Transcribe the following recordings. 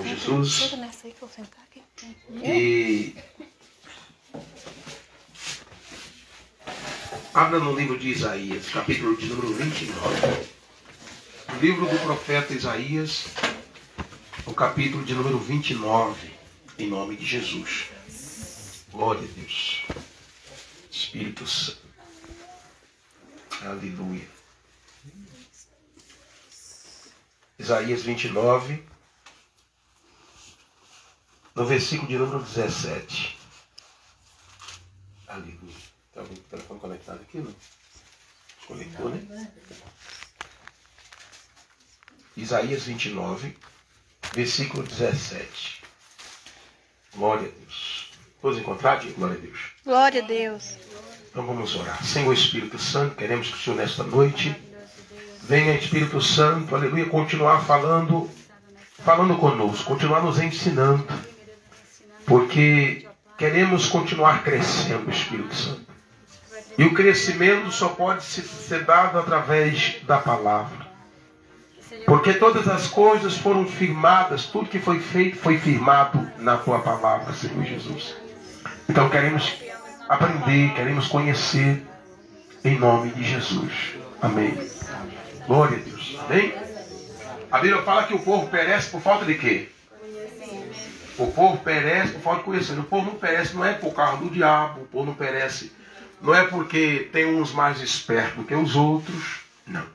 Senhor Jesus. E abra no livro de Isaías, capítulo de número 29. O livro do profeta Isaías, o capítulo de número 29, em nome de Jesus. Glória a Deus. Espírito Santo. Aleluia. Isaías 29, no versículo de número 17. Aleluia. Tem alguém com o telefone conectado aqui, não? Conectou, né? Isaías 29, versículo 17. Glória a Deus. Todos encontrados? Glória a Deus. Glória a Deus. Então vamos orar. Senhor Espírito Santo, queremos que o Senhor nesta noite venha, Espírito Santo, aleluia, continuar falando conosco, continuar nos ensinando, porque queremos continuar crescendo, Espírito Santo. E o crescimento só pode ser dado através da palavra. Porque todas as coisas foram firmadas, tudo que foi feito foi firmado na tua palavra, Senhor Jesus. Então queremos aprender, queremos conhecer, em nome de Jesus. Amém. Glória a Deus. Amém? A Bíblia fala que o povo perece por falta de quê? O povo perece por falta de conhecimento. O povo não perece, não é por causa do diabo. O povo não perece, não é porque tem uns mais espertos do que os outros. Não.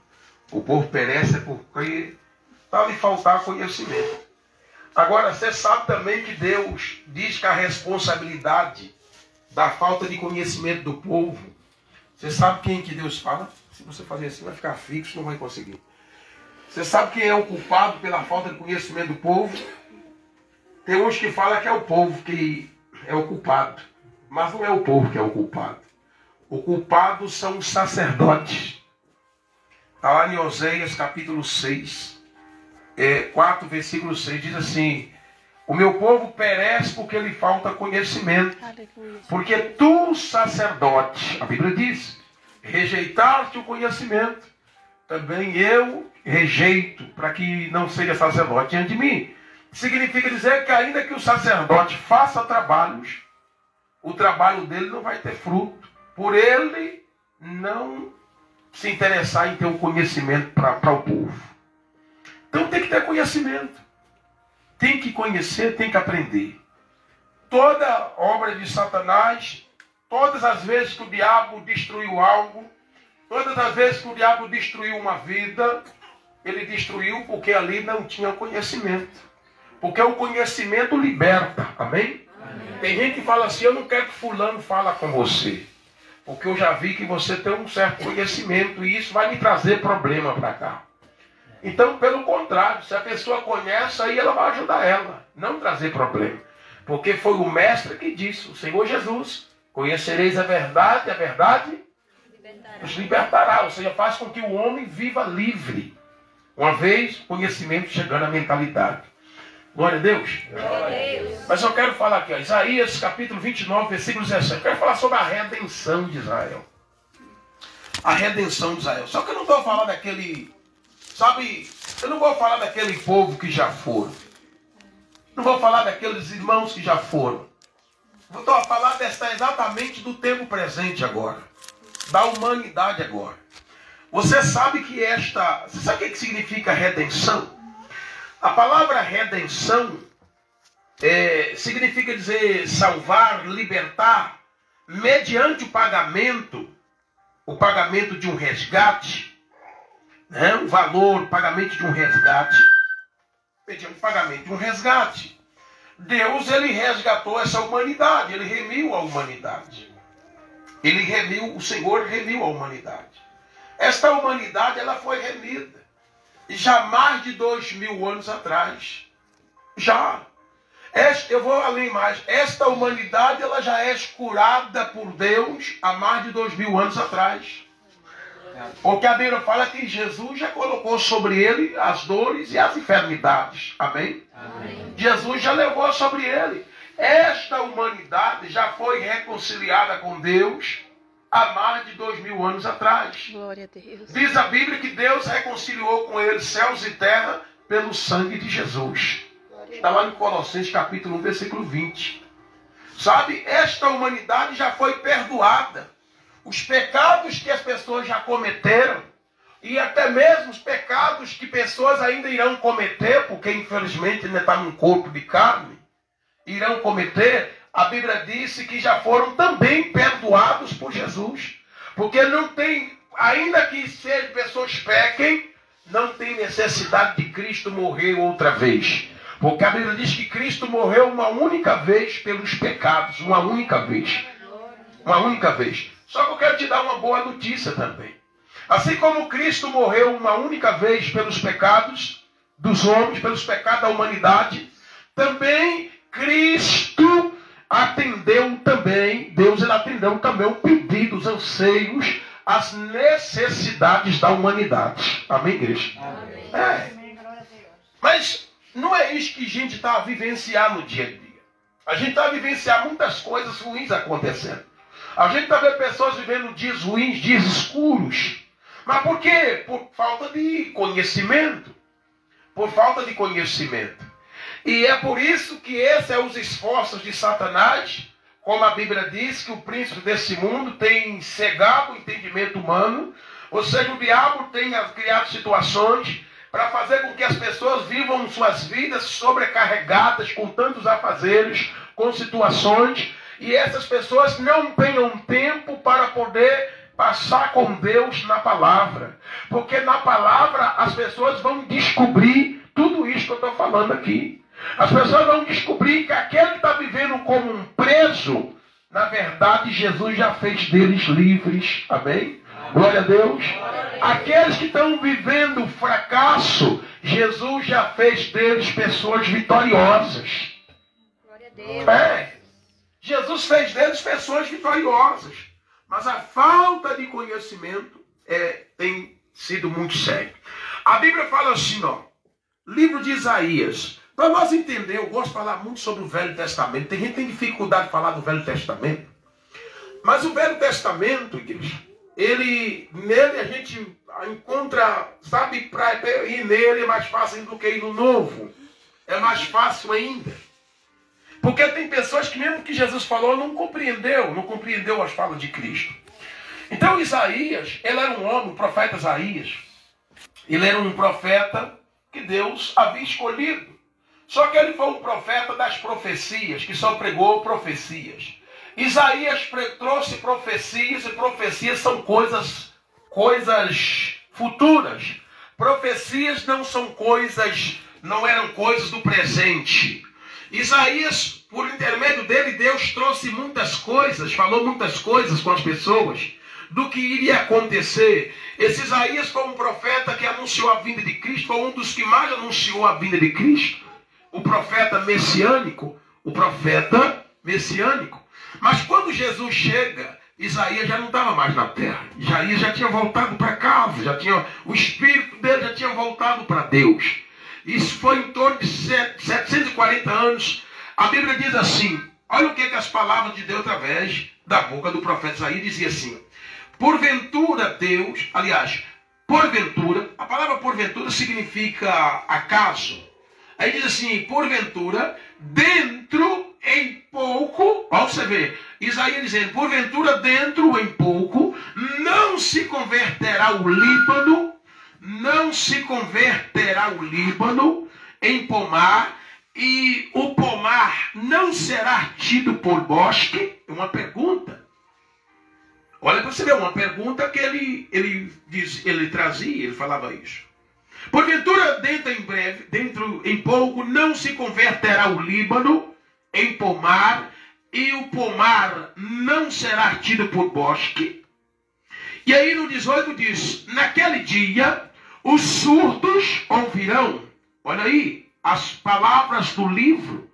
O povo perece é porque está lhe faltar conhecimento. Agora, você sabe também que Deus diz que a responsabilidade da falta de conhecimento do povo, você sabe quem que Deus fala? Se você fazer assim, vai ficar fixo, não vai conseguir. Você sabe quem é o culpado pela falta de conhecimento do povo? Tem uns que falam que é o povo que é o culpado. Mas não é o povo que é o culpado. O culpado são os sacerdotes. Está lá em Oséias capítulo 6, 4, versículo 6, diz assim: o meu povo perece porque lhe falta conhecimento. Porque tu, sacerdote, a Bíblia diz, rejeitaste o conhecimento, também eu rejeito, para que não seja sacerdote diante de mim. Significa dizer que ainda que o sacerdote faça trabalhos, o trabalho dele não vai ter fruto, por ele não se interessar em ter um conhecimento para o povo. Então tem que ter conhecimento. Tem que conhecer, tem que aprender. Toda obra de Satanás, todas as vezes que o diabo destruiu algo, todas as vezes que o diabo destruiu uma vida, ele destruiu porque ali não tinha conhecimento. Porque o conhecimento liberta. Amém? Amém. Tem gente que fala assim: eu não quero que fulano fale com você, porque eu já vi que você tem um certo conhecimento e isso vai me trazer problema para cá. Então, pelo contrário, se a pessoa conhece, aí ela vai ajudar ela, não trazer problema. Porque foi o mestre que disse, o Senhor Jesus: conhecereis a verdade os libertará. Ou seja, faz com que o homem viva livre. Uma vez conhecimento chegando à mentalidade. Glória a Deus. Glória a Deus. Mas eu quero falar aqui, ó, Isaías capítulo 29, versículo 17. Eu quero falar sobre a redenção de Israel. A redenção de Israel. Só que eu não estou falando daquele... Sabe, eu não vou falar daquele povo que já foram. Não vou falar daqueles irmãos que já foram. Eu estou a falar exatamente do tempo presente agora. Da humanidade agora. Você sabe que Você sabe o que significa redenção? A palavra redenção significa dizer salvar, libertar, mediante o pagamento de um resgate. Né? O valor, o pagamento de um resgate, mediante o pagamento de um resgate. Deus, ele resgatou essa humanidade, ele remiu a humanidade. O Senhor remiu a humanidade. Esta humanidade, ela foi remida. Já mais de 2000 anos atrás. Já. Eu vou além mais. Esta humanidade, ela já é curada por Deus há mais de 2000 anos atrás. Porque a Bíblia fala que Jesus já colocou sobre ele as dores e as enfermidades. Amém? Amém. Jesus já levou sobre ele. Esta humanidade já foi reconciliada com Deus há mais de 2000 anos atrás. Glória a Deus. Diz a Bíblia que Deus reconciliou com ele céus e terra pelo sangue de Jesus. Está lá em Colossenses capítulo 1, versículo 20. Sabe, esta humanidade já foi perdoada. Os pecados que as pessoas já cometeram, e até mesmo os pecados que pessoas ainda irão cometer, porque infelizmente ainda está num corpo de carne, irão cometer, a Bíblia disse que já foram também perdoados por Jesus. Porque não tem, ainda que pessoas pequem, não tem necessidade de Cristo morrer outra vez. Porque a Bíblia diz que Cristo morreu uma única vez pelos pecados. Uma única vez. Uma única vez. Só que eu quero te dar uma boa notícia também. Assim como Cristo morreu uma única vez pelos pecados dos homens, pelos pecados da humanidade, também Cristo atendeu também, Deus ele atendeu também o pedido, os anseios, as necessidades da humanidade. Amém, igreja? Amém. Mas não é isso que a gente está a vivenciar no dia a dia. A gente está a vivenciar muitas coisas ruins acontecendo. A gente está vendo pessoas vivendo dias ruins, dias escuros. Mas por quê? Por falta de conhecimento. Por falta de conhecimento. E é por isso que esses são os esforços de Satanás, como a Bíblia diz, que o príncipe desse mundo tem cegado o entendimento humano, ou seja, o diabo tem criado situações para fazer com que as pessoas vivam suas vidas sobrecarregadas com tantos afazeres, com situações, e essas pessoas não tenham tempo para poder passar com Deus na palavra. Porque na palavra as pessoas vão descobrir tudo isso que eu estou falando aqui. As pessoas vão descobrir que aquele que está vivendo como um preso, na verdade Jesus já fez deles livres. Amém? Glória a Deus. Aqueles que estão vivendo fracasso, Jesus já fez deles pessoas vitoriosas. Glória a Deus. Jesus fez deles pessoas vitoriosas. Mas a falta de conhecimento tem sido muito séria. A Bíblia fala assim, ó, livro de Isaías. Para nós entender, eu gosto de falar muito sobre o Velho Testamento. Tem gente que tem dificuldade de falar do Velho Testamento. Mas o Velho Testamento, igreja, nele a gente encontra, sabe, para ir nele é mais fácil do que ir no Novo. É mais fácil ainda. Porque tem pessoas que mesmo que Jesus falou, não compreendeu as falas de Cristo. Então Isaías, ele era um homem, o profeta Isaías. Ele era um profeta que Deus havia escolhido. Só que ele foi um profeta das profecias, que só pregou profecias. Isaías trouxe profecias, e profecias são coisas futuras. Profecias não eram coisas do presente. Isaías, por intermédio dele, Deus trouxe muitas coisas, falou muitas coisas com as pessoas do que iria acontecer. Esse Isaías foi um profeta que anunciou a vinda de Cristo, foi um dos que mais anunciou a vinda de Cristo. O profeta messiânico. Mas quando Jesus chega, Isaías já não estava mais na terra. Isaías já tinha voltado para casa, o espírito dele já tinha voltado para Deus. Isso foi em torno de 740 anos. A Bíblia diz assim, olha o que as palavras de Deus através da boca do profeta Isaías dizia assim. Porventura Deus, porventura, a palavra porventura significa acaso. Aí diz assim, porventura, dentro em pouco, olha você ver, Isaías dizendo, porventura dentro em pouco, não se converterá o Líbano em pomar, e o pomar não será tido por bosque. Uma pergunta. Olha para você ver, uma pergunta que ele trazia, ele falava isso. Porventura dentro em pouco, não se converterá o Líbano em pomar, e o pomar não será tido por bosque. E aí no 18 diz, naquele dia os surdos ouvirão. Olha aí, as palavras do livro.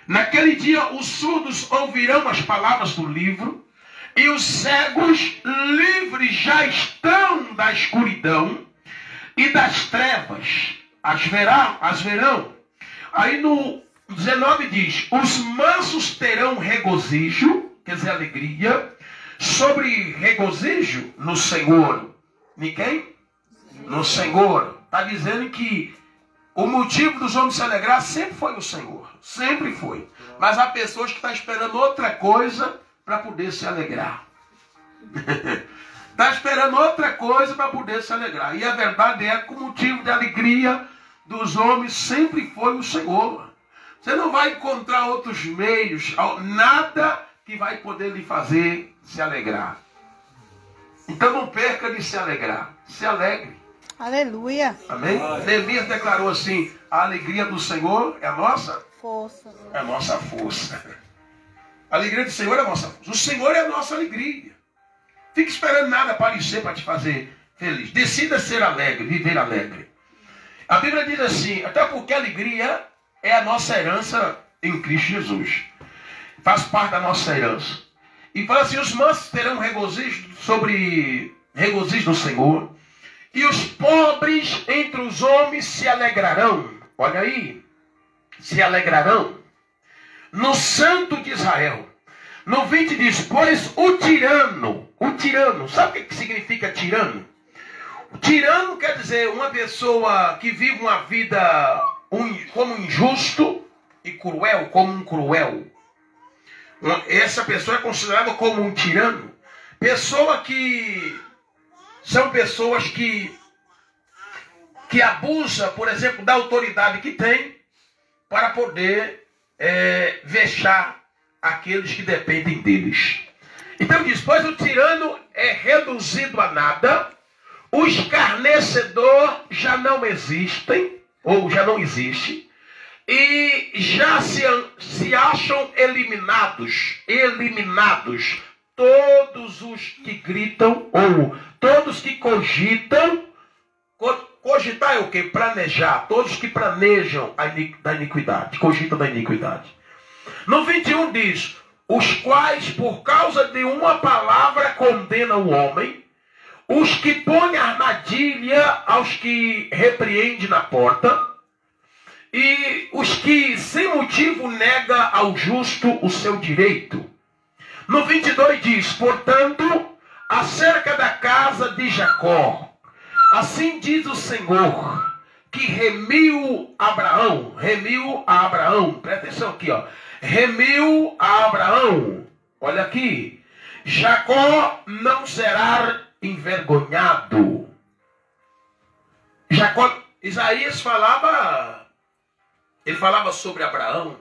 Naquele dia os surdos ouvirão as palavras do livro, e os cegos livres já estão da escuridão e das trevas, as verão. Aí no 19 diz, os mansos terão regozijo, quer dizer, alegria, sobre regozijo no Senhor. Ninguém? No Senhor. Está dizendo que O motivo dos homens se alegrar sempre foi o Senhor. Sempre foi. Mas há pessoas que estão esperando outra coisa para poder se alegrar. Está esperando outra coisa para poder se alegrar. E a verdade é que o motivo de alegria dos homens sempre foi o Senhor. Você não vai encontrar outros meios, nada que vai poder lhe fazer se alegrar. Então não perca de se alegrar. Se alegre. Aleluia. Amém? Neemias declarou assim: a alegria do Senhor é a nossa Força. É a nossa força. A alegria do Senhor é a nossa força. O Senhor é a nossa alegria. Fique esperando nada aparecer para te fazer feliz. Decida ser alegre, viver alegre. A Bíblia diz assim: até porque a alegria é a nossa herança em Cristo Jesus. Faz parte da nossa herança. E fala assim: os mansos terão regozijo no Senhor. E os pobres entre os homens se alegrarão. Olha aí. Se alegrarão no Santo de Israel. No 20 diz: pois o tirano, sabe o que significa tirano? O tirano quer dizer uma pessoa que vive uma vida como injusto e cruel, como um cruel. Essa pessoa é considerada como um tirano. São pessoas que abusam, por exemplo, da autoridade que tem para poder vexar aqueles que dependem deles. Então diz: pois o tirano é reduzido a nada, o escarnecedor já não existem, ou já não existe, e já se acham eliminados, todos os que gritam, ou todos que cogitam. Cogitar é o quê? Planejar. Todos que planejam da iniquidade, cogitam da iniquidade. No 21 diz: os quais por causa de uma palavra condenam o homem, os que põem armadilha aos que repreende na porta, e os que sem motivo nega ao justo o seu direito. No 22 diz: portanto, acerca da casa de Jacó, assim diz o Senhor, que remiu a Abraão, presta atenção aqui, ó. Remiu a Abraão, olha aqui: Jacó não será envergonhado. Isaías falava sobre Abraão,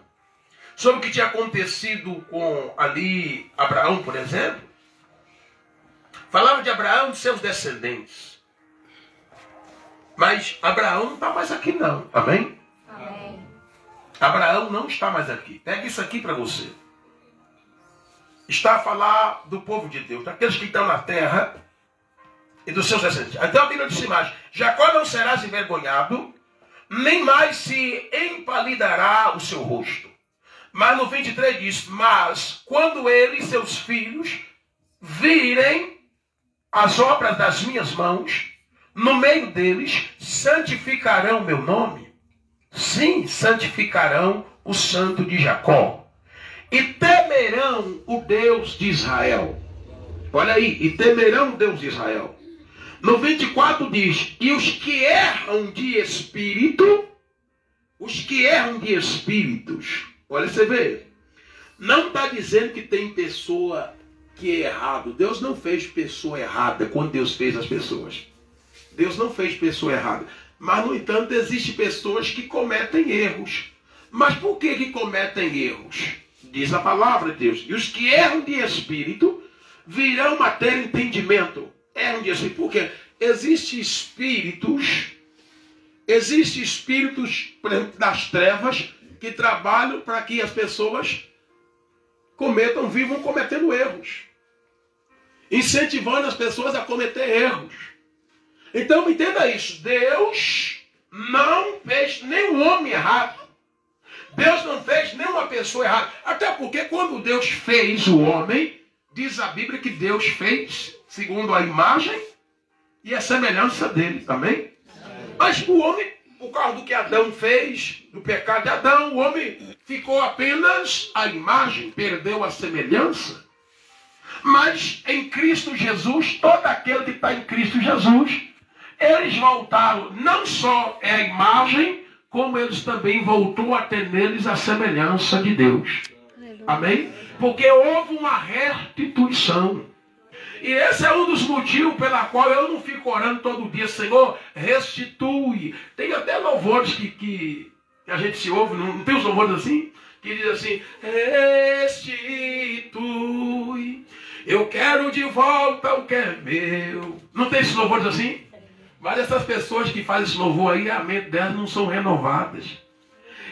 sobre o que tinha acontecido com ali Abraão, por exemplo. Falava de Abraão e de seus descendentes. Mas Abraão não está mais aqui não, amém? Amém. Abraão não está mais aqui. Pega isso aqui para você. Está a falar do povo de Deus, daqueles que estão na terra e dos seus descendentes. Então a Bíblia diz mais: Jacó não serás envergonhado, nem mais se empalidará o seu rosto. Mas no 23 diz: mas quando ele e seus filhos virem as obras das minhas mãos, no meio deles santificarão meu nome. Sim, santificarão o santo de Jacó. E temerão o Deus de Israel. Olha aí, e temerão o Deus de Israel. No 24 diz: e os que erram de espírito, olha, você vê, não está dizendo que tem pessoa que é errado. Deus não fez pessoa errada quando Deus fez as pessoas. Deus não fez pessoa errada. Mas, no entanto, existem pessoas que cometem erros. Mas por que cometem erros? Diz a palavra de Deus: e os que erram de espírito virão a ter entendimento. Erram de espírito. Por quê? Existem espíritos, por exemplo, das trevas, que trabalham para que as pessoas vivam cometendo erros, incentivando as pessoas a cometer erros. Então entenda isso: Deus não fez nenhum homem errado. Deus não fez nenhuma pessoa errada. Até porque quando Deus fez o homem, diz a Bíblia que Deus fez segundo a imagem e a semelhança dele, amém? Mas o homem, por causa do que Adão fez, do pecado de Adão, o homem ficou apenas a imagem, perdeu a semelhança. Mas em Cristo Jesus, todo aquele que está em Cristo Jesus, eles voltaram, não só é a imagem, como eles também voltou a ter neles a semelhança de Deus. Amém? Porque houve uma restituição. E esse é um dos motivos pela qual eu não fico orando todo dia, Senhor, restitui. Tem até louvores que a gente se ouve, não tem os louvores assim? Que diz assim, restitui, eu quero de volta o que é meu. Não tem esses louvores assim? Mas essas pessoas que fazem esse louvor aí, a mente delas não são renovadas.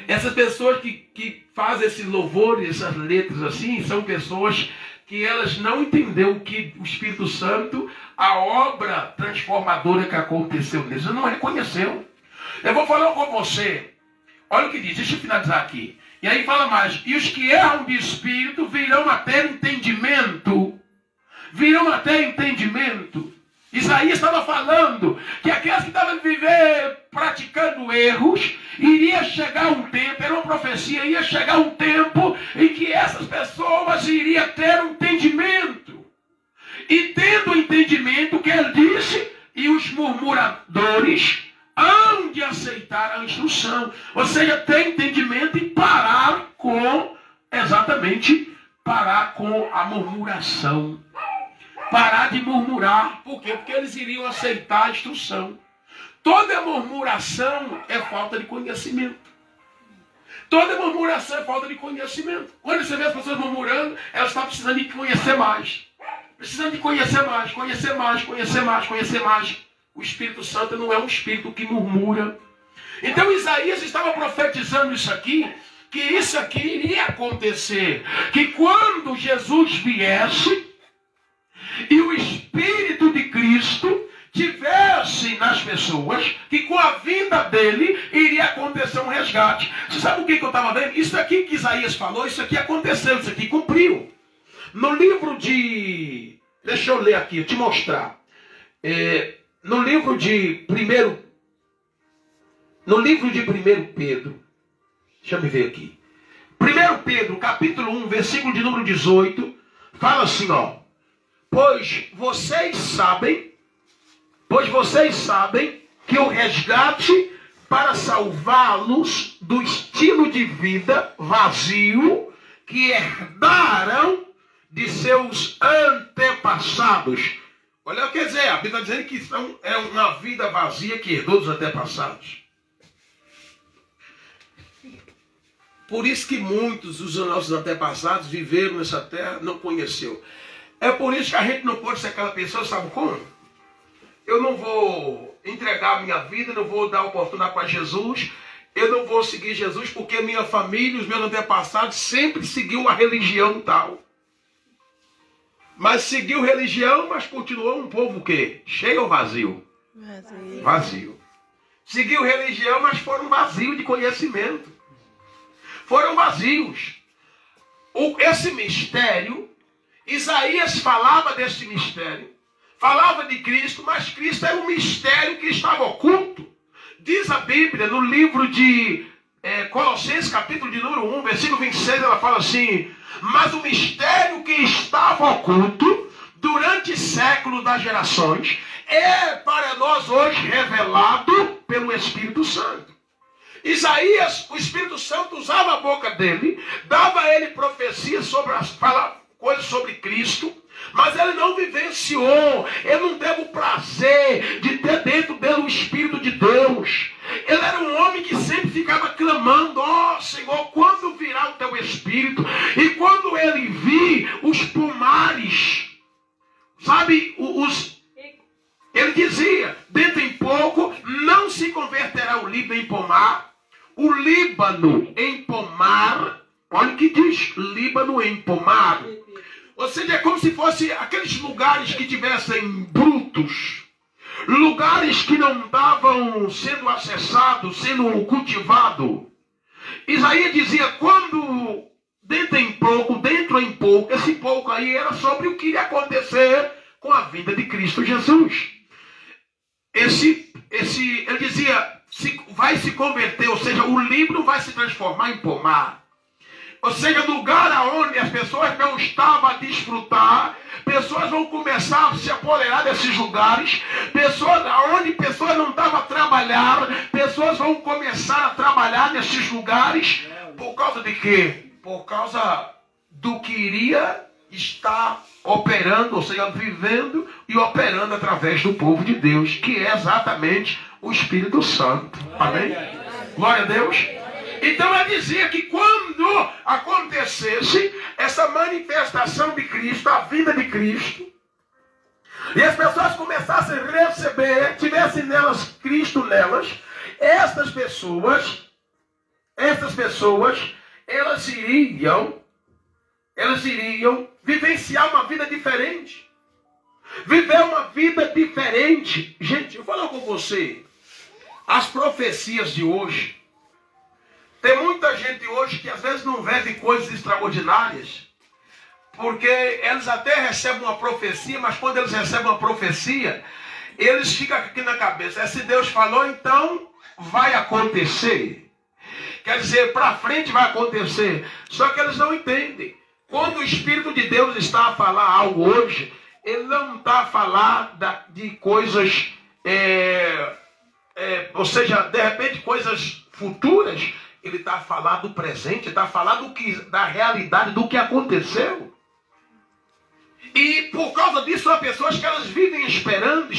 Essas pessoas que fazem esses louvores, essas letras assim, são pessoas que elas não entenderam que o Espírito Santo, a obra transformadora que aconteceu neles, não reconheceu. Eu vou falar com você, olha o que diz, deixa eu finalizar aqui. E aí fala mais, e os que erram de espírito virão a ter entendimento. Virão a ter entendimento. Isaías estava falando que aqueles que estavam praticando erros, iria chegar um tempo, era uma profecia, ia chegar um tempo em que essas pessoas iriam ter um entendimento. E tendo entendimento, o que ele disse, e os murmuradores hão de aceitar a instrução. Ou seja, ter entendimento e parar com a murmuração. Parar de murmurar. Por quê? Porque eles iriam aceitar a instrução. Toda murmuração é falta de conhecimento. Toda murmuração é falta de conhecimento. Quando você vê as pessoas murmurando, elas estão precisando de conhecer mais. Precisando de conhecer mais, conhecer mais, conhecer mais, conhecer mais. O Espírito Santo não é um espírito que murmura. Então Isaías estava profetizando isso aqui, que isso aqui iria acontecer. Que quando Jesus viesse, e o Espírito de Cristo tivesse nas pessoas, que com a vinda dele iria acontecer um resgate. Você sabe o que eu estava vendo? Isso aqui que Isaías falou, isso aqui aconteceu, isso aqui cumpriu. No livro de... Deixa eu ler aqui, eu te mostrar. No livro de 1 Pedro, deixa eu me ver aqui. 1 Pedro, capítulo 1, versículo de número 18, fala assim, ó. Pois vocês sabem que o resgate para salvá-los do estilo de vida vazio que herdaram de seus antepassados. Olha o que quer dizer, a Bíblia está dizendo que é uma vida vazia que herdou dos antepassados. Por isso que muitos dos nossos antepassados viveram nessa terra, não conheceu. É por isso que a gente não pode ser aquela pessoa, sabe como? Eu não vou entregar a minha vida, não vou dar oportunidade para Jesus, eu não vou seguir Jesus porque minha família, os meus antepassados sempre seguiu uma religião tal. Mas seguiu religião, mas continuou um povo o quê? Cheio ou vazio? Vazio. Seguiu religião, mas foram vazios de conhecimento. Foram vazios. Esse mistério, Isaías falava desse mistério, falava de Cristo, mas Cristo era um mistério que estava oculto. Diz a Bíblia no livro de Colossenses, capítulo de número 1, versículo 26, ela fala assim: mas o mistério que estava oculto durante séculos das gerações é para nós hoje revelado pelo Espírito Santo. Isaías, o Espírito Santo usava a boca dele, dava a ele profecias sobre coisas sobre Cristo, mas ele não vivenciou, ele não teve o prazer de ter dentro dele o Espírito de Deus. Ele era um homem que sempre ficava clamando: ó Senhor, quando virá o teu Espírito? E quando ele vir os pomares, sabe, ele dizia: dentro em pouco não se converterá o Líbano em pomar, o Líbano em pomar. Olha o que diz, Líbano em pomar. Ou seja, é como se fosse aqueles lugares que tivessem brutos, lugares que não estavam sendo acessados, sendo cultivados. Isaías dizia: quando dentro em pouco, esse pouco aí era sobre o que iria acontecer com a vinda de Cristo Jesus. Ele dizia, vai se converter, ou seja, o Líbano vai se transformar em pomar. ou seja, lugar aonde as pessoas não estavam a desfrutar, pessoas vão começar a se apoderar desses lugares, pessoas aonde pessoas não estavam a trabalhar, pessoas vão começar a trabalhar nesses lugares, por causa de quê? Por causa do que iria estar operando, ou seja, vivendo e operando através do povo de Deus, que é exatamente o Espírito Santo. Amém? Glória a Deus. Então ela dizia que quando acontecesse essa manifestação de Cristo, a vinda de Cristo, e as pessoas começassem a receber, tivessem nelas Cristo nelas, estas pessoas, elas iriam vivenciar uma vida diferente. Viver uma vida diferente. Gente, eu falo com você, as profecias de hoje, tem muita gente hoje que às vezes não vive coisas extraordinárias, porque eles até recebem uma profecia, mas quando eles recebem uma profecia, eles ficam aqui na cabeça, se Deus falou, então vai acontecer. Quer dizer, para frente vai acontecer. Só que eles não entendem. Quando o Espírito de Deus está a falar algo hoje, ele não está a falar de coisas, ou seja, de repente coisas futuras. Ele está a falar do presente, está a falar da realidade, do que aconteceu. E por causa disso, há pessoas que elas vivem esperando.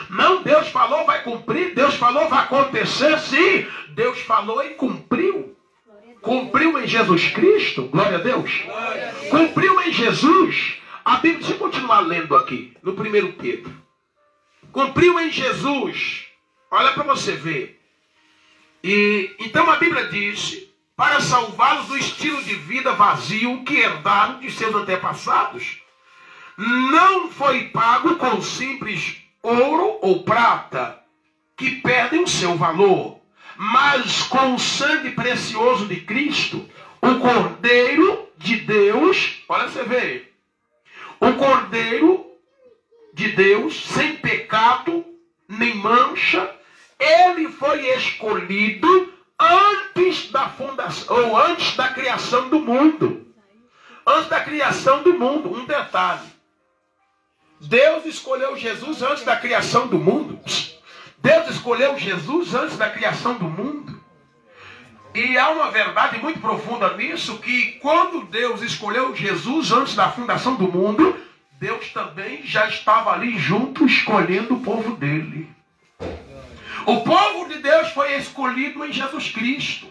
Não, Deus falou, vai cumprir. Deus falou, vai acontecer. Sim, Deus falou e cumpriu. Cumpriu em Jesus Cristo. Glória a Deus. Cumpriu em Jesus. A Bíblia, deixa eu continuar lendo aqui, no 1 Pedro. Cumpriu em Jesus. Olha para você ver. E então a Bíblia diz, para salvá-los do estilo de vida vazio que herdaram de seus antepassados, não foi pago com simples ouro ou prata, que perdem o seu valor, mas com o sangue precioso de Cristo, o Cordeiro de Deus, olha você vê, o Cordeiro de Deus, sem pecado, nem mancha. Ele foi escolhido antes da fundação, ou antes da criação do mundo. Antes da criação do mundo. Um detalhe. Deus escolheu Jesus antes da criação do mundo. Deus escolheu Jesus antes da criação do mundo. E há uma verdade muito profunda nisso, que quando Deus escolheu Jesus antes da fundação do mundo, Deus também já estava ali junto, escolhendo o povo dele. O povo de Deus foi escolhido em Jesus Cristo.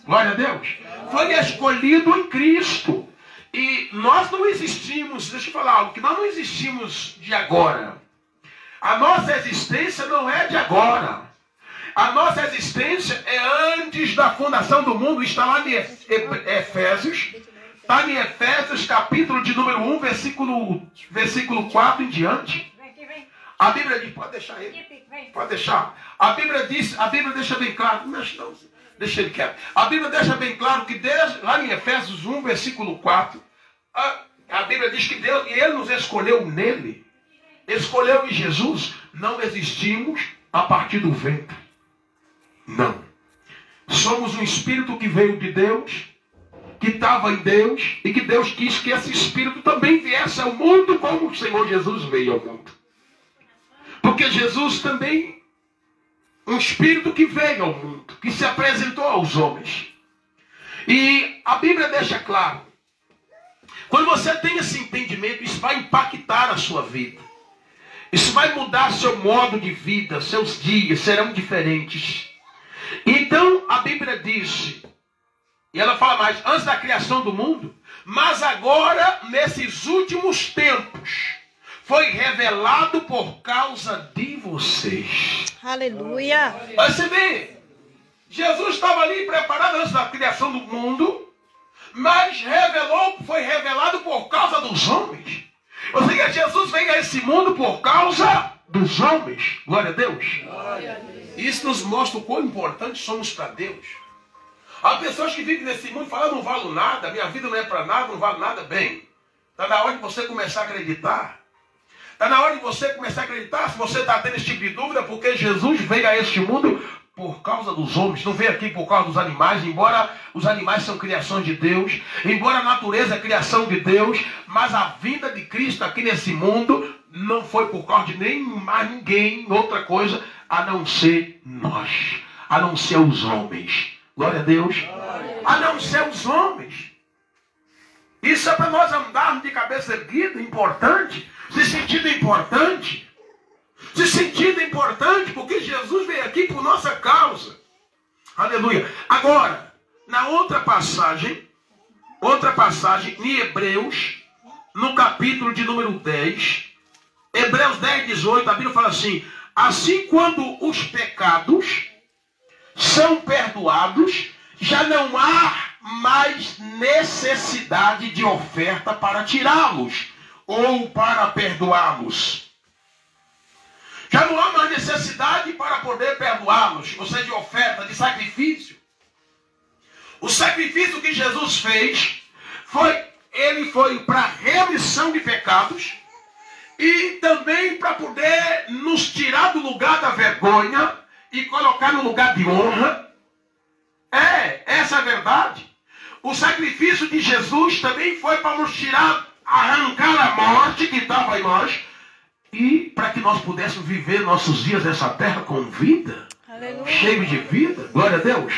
Glória a Deus. Foi escolhido em Cristo. E nós não existimos, deixa eu falar algo, que nós não existimos de agora. A nossa existência não é de agora. A nossa existência é antes da fundação do mundo. Está lá em Efésios. Está em Efésios, capítulo de número 1, versículo 4 em diante. A Bíblia diz, pode deixar ele. Pode deixar. A Bíblia deixa bem claro. Não, deixa ele quieto. A Bíblia deixa bem claro que Deus, lá em Efésios 1, versículo 4, a Bíblia diz que Deus, e Ele nos escolheu nele. Escolheu em Jesus. Não existimos a partir do ventre. Não. Somos um espírito que veio de Deus, que estava em Deus, e que Deus quis que esse espírito também viesse ao mundo como o Senhor Jesus veio ao mundo. Porque Jesus também, um espírito que veio ao mundo, que se apresentou aos homens. E a Bíblia deixa claro, quando você tem esse entendimento, isso vai impactar a sua vida. Isso vai mudar seu modo de vida, seus dias serão diferentes. Então a Bíblia diz, e ela fala mais, antes da criação do mundo, mas agora, nesses últimos tempos, foi revelado por causa de vocês. Aleluia. Você vê, Jesus estava ali preparado antes da criação do mundo, mas foi revelado por causa dos homens. Ou seja, Jesus veio a esse mundo por causa dos homens. Glória a Deus. Isso nos mostra o quão importante somos para Deus. Há pessoas que vivem nesse mundo e falam, eu não valo nada, minha vida não é para nada, não vale nada. Bem, está na hora de você começar a acreditar. Está na hora de você começar a acreditar, se você está tendo esse tipo de dúvida, porque Jesus veio a este mundo por causa dos homens, não veio aqui por causa dos animais, embora os animais são criações de Deus, embora a natureza é criação de Deus, mas a vinda de Cristo aqui nesse mundo não foi por causa de nem mais ninguém, outra coisa, a não ser nós, a não ser os homens. Glória a Deus. A não ser os homens. Isso é para nós andarmos de cabeça erguida, importante, se sentindo importante. Se sentindo importante, porque Jesus veio aqui por nossa causa. Aleluia. Agora, na outra passagem, em Hebreus, no capítulo de número 10, Hebreus 10, 18, a Bíblia fala assim: assim quando os pecados são perdoados, já não há mais necessidade de oferta para tirá-los ou para perdoá-los. Já não há mais necessidade para poder perdoá-los, ou seja, de oferta, de sacrifício. O sacrifício que Jesus fez, ele foi para remissão de pecados e também para poder nos tirar do lugar da vergonha e colocar no lugar de honra. Essa é a verdade. O sacrifício de Jesus também foi para nos tirar, arrancar a morte que estava em nós, e para que nós pudéssemos viver nossos dias nessa terra com vida, cheio de vida. Glória a Deus.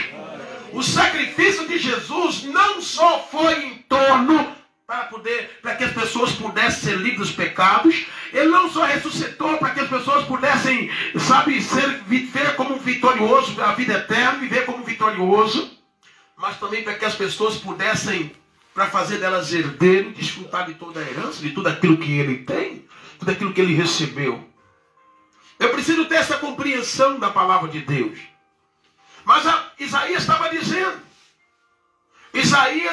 O sacrifício de Jesus não só foi em torno para que as pessoas pudessem ser livres dos pecados, ele não só ressuscitou para que as pessoas pudessem, viver como vitorioso, a vida eterna, viver como vitorioso, mas também para que as pessoas pudessem, para fazer delas herdeiro, desfrutar de toda a herança, de tudo aquilo que ele tem, tudo aquilo que ele recebeu. Eu preciso ter essa compreensão da palavra de Deus. Mas Isaías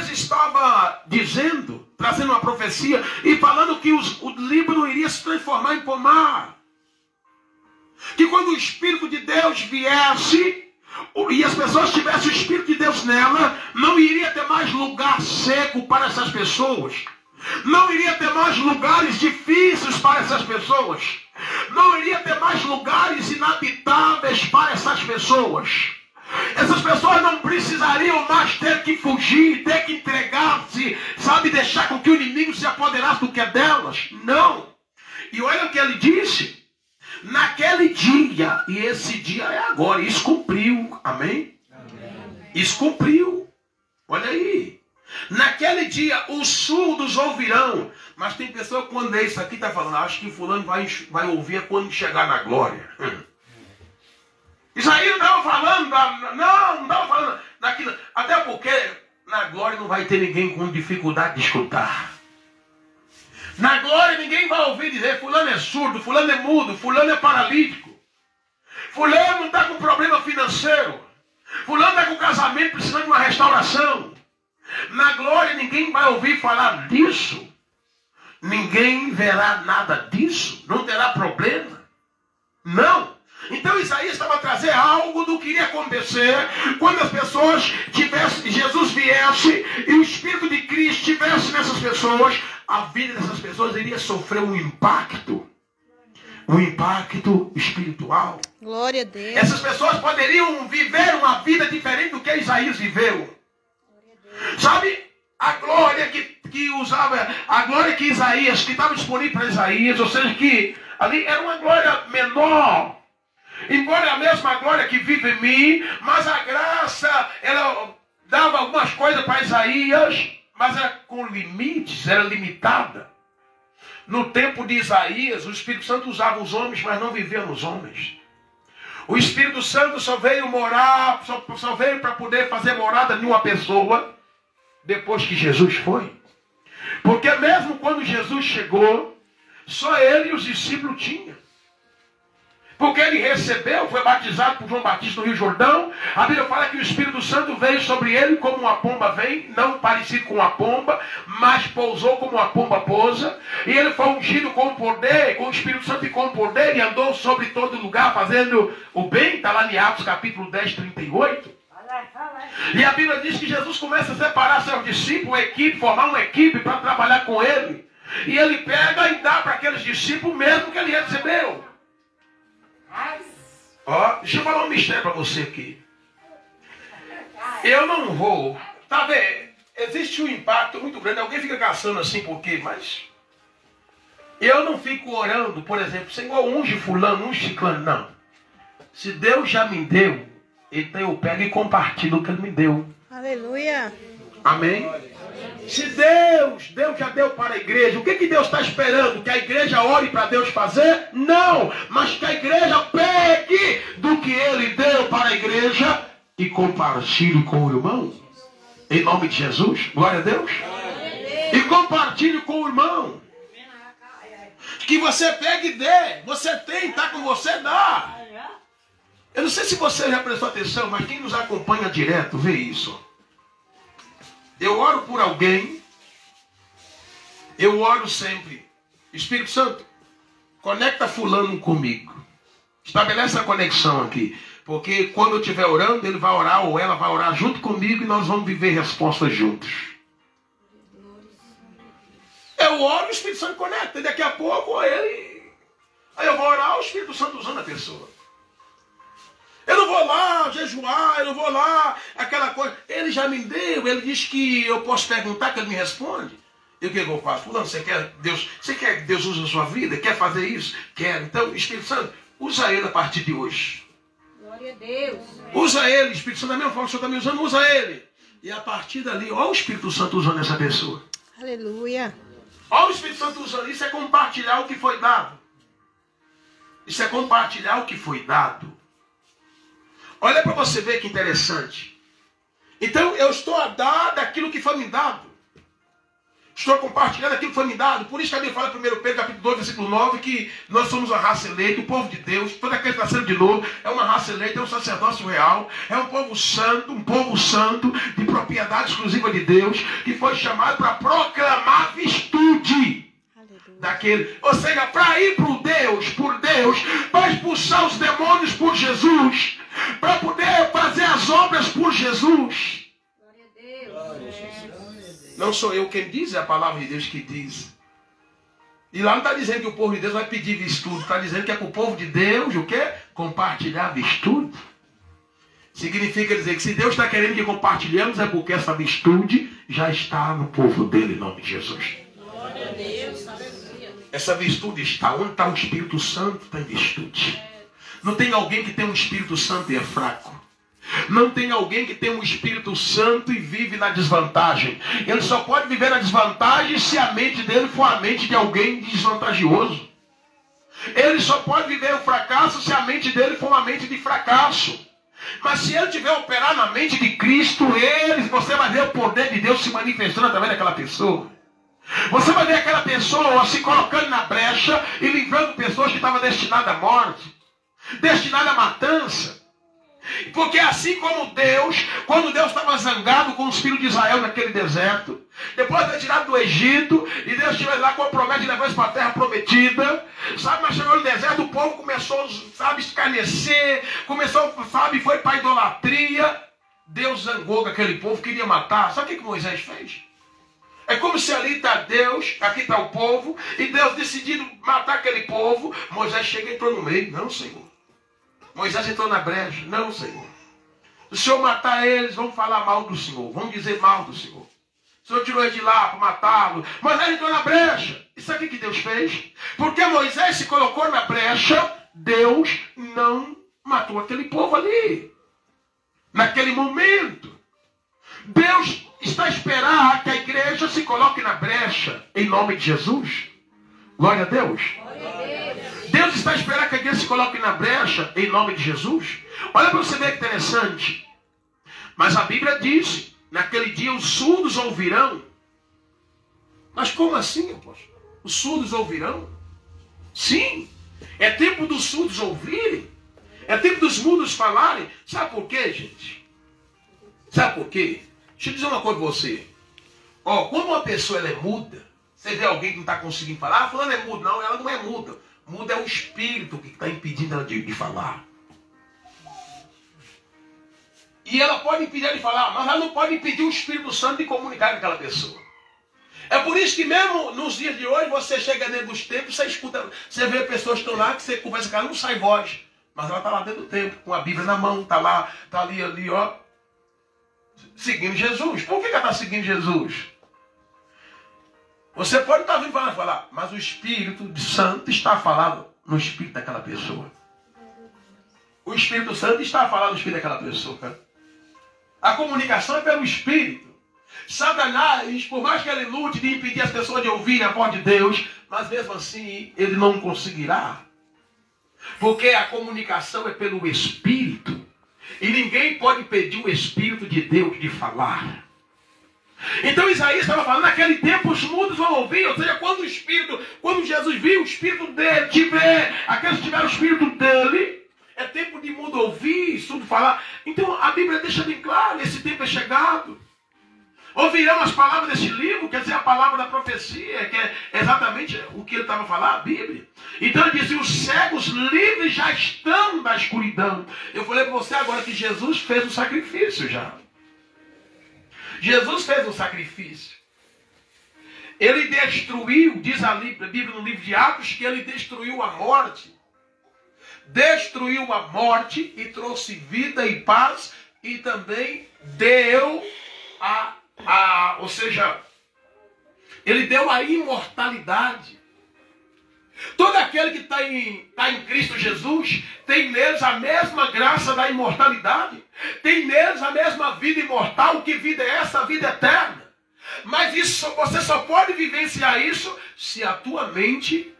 estava dizendo, trazendo uma profecia e falando que o Líbano iria se transformar em pomar. Que quando o Espírito de Deus viesse e as pessoas tivessem o Espírito de Deus nela, não iria ter mais lugar seco para essas pessoas. Não iria ter mais lugares difíceis para essas pessoas. Não iria ter mais lugares inabitáveis para essas pessoas. Essas pessoas não precisariam mais ter que fugir, ter que entregar-se, deixar com que o inimigo se apoderasse do que é delas. Não. E olha o que ele disse. Naquele dia, e esse dia é agora, isso cumpriu. Amém? Amém. Isso cumpriu. Olha aí. Naquele dia, os surdos ouvirão. Mas tem pessoa que quando é isso aqui está falando, acho que fulano vai ouvir quando chegar na glória. Isaías não estava falando, não estava falando daquilo. Até porque na glória não vai ter ninguém com dificuldade de escutar. Na glória ninguém vai ouvir dizer, fulano é surdo, fulano é mudo, fulano é paralítico. Fulano está com problema financeiro. Fulano está com casamento precisando de uma restauração. Na glória ninguém vai ouvir falar disso. Ninguém verá nada disso. Não terá problema. Não. Então Isaías estava a trazer algo do que iria acontecer quando as pessoas tivessem, Jesus viesse e o Espírito de Cristo estivesse nessas pessoas. A vida dessas pessoas iria sofrer um impacto espiritual. Glória a Deus. Essas pessoas poderiam viver uma vida diferente do que Isaías viveu. A glória que usava, a glória que Isaías, que estava disponível para Isaías, ou seja, que ali era uma glória menor. Embora é a mesma glória que vive em mim, mas a graça, ela dava algumas coisas para Isaías, mas era com limites, era limitada. No tempo de Isaías, o Espírito Santo usava os homens, mas não vivia nos homens. O Espírito Santo só veio morar, só veio para poder fazer morada em uma pessoa, depois que Jesus foi. Porque mesmo quando Jesus chegou, só ele e os discípulos tinham. Porque ele recebeu, foi batizado por João Batista no Rio Jordão. A Bíblia fala que o Espírito Santo veio sobre ele como uma pomba vem, não parecido com uma pomba, mas pousou como uma pomba pousa. E ele foi ungido com poder, com o Espírito Santo e com poder, e andou sobre todo lugar fazendo o bem. Está lá em Atos capítulo 10, 38. E a Bíblia diz que Jesus começa a separar seus discípulos, formar uma equipe para trabalhar com ele. E ele pega e dá para aqueles discípulos mesmo que ele recebeu. Ó, deixa eu falar um mistério para você aqui. Eu não vou... Tá vendo? Existe um impacto muito grande. Alguém fica caçando assim, por quê? Mas... eu não fico orando, por exemplo, Senhor, unge fulano, unge ciclano. Não. Se Deus já me deu, então eu pego e compartilho o que Ele me deu. Aleluia. Amém? Se Deus já deu para a igreja, o que Deus está esperando? Que a igreja ore para Deus fazer? Não, mas que a igreja pegue do que Ele deu para a igreja e compartilhe com o irmão. Em nome de Jesus, glória a Deus. E compartilhe com o irmão. Que você pegue e dê. Você tem, está com você, dá. Eu não sei se você já prestou atenção, mas quem nos acompanha direto vê isso. Eu oro por alguém, eu oro sempre. Espírito Santo, conecta fulano comigo. Estabelece a conexão aqui. Porque quando eu estiver orando, ele vai orar ou ela vai orar junto comigo e nós vamos viver respostas juntos. Eu oro, o Espírito Santo conecta. E daqui a pouco ele... aí eu vou orar, o Espírito Santo usando a pessoa. Eu não vou lá jejuar, eu não vou lá, aquela coisa. Ele já me deu, ele diz que eu posso perguntar, que ele me responde. E o que eu faço? Fulano, você quer que Deus use a sua vida? Quer fazer isso? Quero. Então, Espírito Santo, usa ele a partir de hoje. Glória a Deus. Usa ele, Espírito Santo, da mesma forma que o Senhor está me usando, usa ele. E a partir dali, olha o Espírito Santo usando essa pessoa. Aleluia. Olha o Espírito Santo usando. Isso é compartilhar o que foi dado. Isso é compartilhar o que foi dado. Olha para você ver que interessante. Então, eu estou a dar daquilo que foi me dado. Estou compartilhando aquilo que foi me dado. Por isso que a Bíblia fala em 1 Pedro, capítulo 2, versículo 9, que nós somos uma raça eleita, o povo de Deus, todo aquele que está sendo de novo, é uma raça eleita, é um sacerdócio real, é um povo santo, de propriedade exclusiva de Deus, que foi chamado para proclamar virtude. Daquele, ou seja, para ir por Deus, para expulsar os demônios por Jesus, para poder fazer as obras por Jesus. Glória a Deus. Não sou eu quem diz, é a palavra de Deus que diz. E lá não está dizendo que o povo de Deus vai pedir virtude, está dizendo que é para o povo de Deus o quê? Compartilhar virtude. Significa dizer que se Deus está querendo que compartilhemos, é porque essa virtude já está no povo dele, em nome de Jesus. Glória a Deus. Essa virtude está. Onde está o Espírito Santo, tem virtude. Não tem alguém que tem um Espírito Santo e é fraco. Não tem alguém que tem um Espírito Santo e vive na desvantagem. Ele só pode viver na desvantagem se a mente dele for a mente de alguém desvantajoso. Ele só pode viver o fracasso se a mente dele for uma mente de fracasso. Mas se ele tiver operar na mente de Cristo, você vai ver o poder de Deus se manifestando através daquela pessoa. Você vai ver aquela pessoa se colocando na brecha e livrando pessoas que estavam destinadas à morte, destinadas à matança. Porque assim como Deus, quando Deus estava zangado com os filhos de Israel naquele deserto, depois de ter tirado do Egito, e Deus estivesse lá com a promessa de levar eles para a terra prometida, sabe, mas chegou no deserto, o povo começou, sabe, escarnecer, começou, sabe, foi para a idolatria. Deus zangou com aquele povo, queria matar. Sabe o que Moisés fez? É como se ali está Deus, aqui está o povo, e Deus decidindo matar aquele povo. Moisés chega e entrou no meio. Não, Senhor. Moisés entrou na brecha. Não, Senhor. Se o Senhor matar eles, vão falar mal do Senhor. Vão dizer mal do Senhor. O Senhor tirou eles de lá para matá-lo. Moisés entrou na brecha. E sabe o que Deus fez? Porque Moisés se colocou na brecha, Deus não matou aquele povo ali. Naquele momento. Deus está a esperar que a igreja se coloque na brecha em nome de Jesus. Glória a Deus. Deus está a esperar que a igreja se coloque na brecha em nome de Jesus. Olha para você ver que interessante. Mas a Bíblia diz, naquele dia os surdos ouvirão. Mas como assim, apóstolo? Os surdos ouvirão? Sim. É tempo dos surdos ouvirem. É tempo dos mudos falarem. Sabe por quê, gente? Sabe por quê? Deixa eu dizer uma coisa para você. Ó, quando uma pessoa ela é muda, você vê alguém que não está conseguindo falar, fulano é mudo. Não, ela não é muda. Muda é o espírito que está impedindo ela de falar. E ela pode impedir ela de falar, mas ela não pode impedir o Espírito Santo de comunicar com aquela pessoa. É por isso que mesmo nos dias de hoje, você chega dentro dos templos, você escuta, você vê pessoas que estão lá, que você conversa com ela, não sai voz. Mas ela está lá dentro do templo, com a Bíblia na mão, está lá, está ali, ó, seguindo Jesus. Por que ela está seguindo Jesus? Você pode estar vindo falar, mas o Espírito Santo está falando no espírito daquela pessoa. O Espírito Santo está falando no espírito daquela pessoa. A comunicação é pelo Espírito. Satanás, por mais que ele lute de impedir as pessoas de ouvirem a voz de Deus, mas mesmo assim ele não conseguirá. Porque a comunicação é pelo Espírito. E ninguém pode pedir o Espírito de Deus de falar. Então Isaías estava falando, naquele tempo os mudos vão ouvir, ou seja, quando Jesus viu o Espírito dele, aqueles que tiveram o Espírito dele, é tempo de mudo ouvir, surdo falar. Então a Bíblia deixa bem claro, esse tempo é chegado. Ouvirão as palavras desse livro, quer dizer, a palavra da profecia, que é exatamente o que ele estava falando, a Bíblia. Então ele dizia, os cegos livres já estão da escuridão. Eu falei para você agora que Jesus fez o sacrifício já. Jesus fez um sacrifício. Ele destruiu, diz a Bíblia no livro de Atos, que ele destruiu a morte. Destruiu a morte e trouxe vida e paz. E também deu ou seja, ele deu a imortalidade. Todo aquele que está em Cristo Jesus tem neles a mesma graça da imortalidade. Tem neles a mesma vida imortal. Que vida é essa? A vida eterna. Mas isso, você só pode vivenciar isso se na tua mente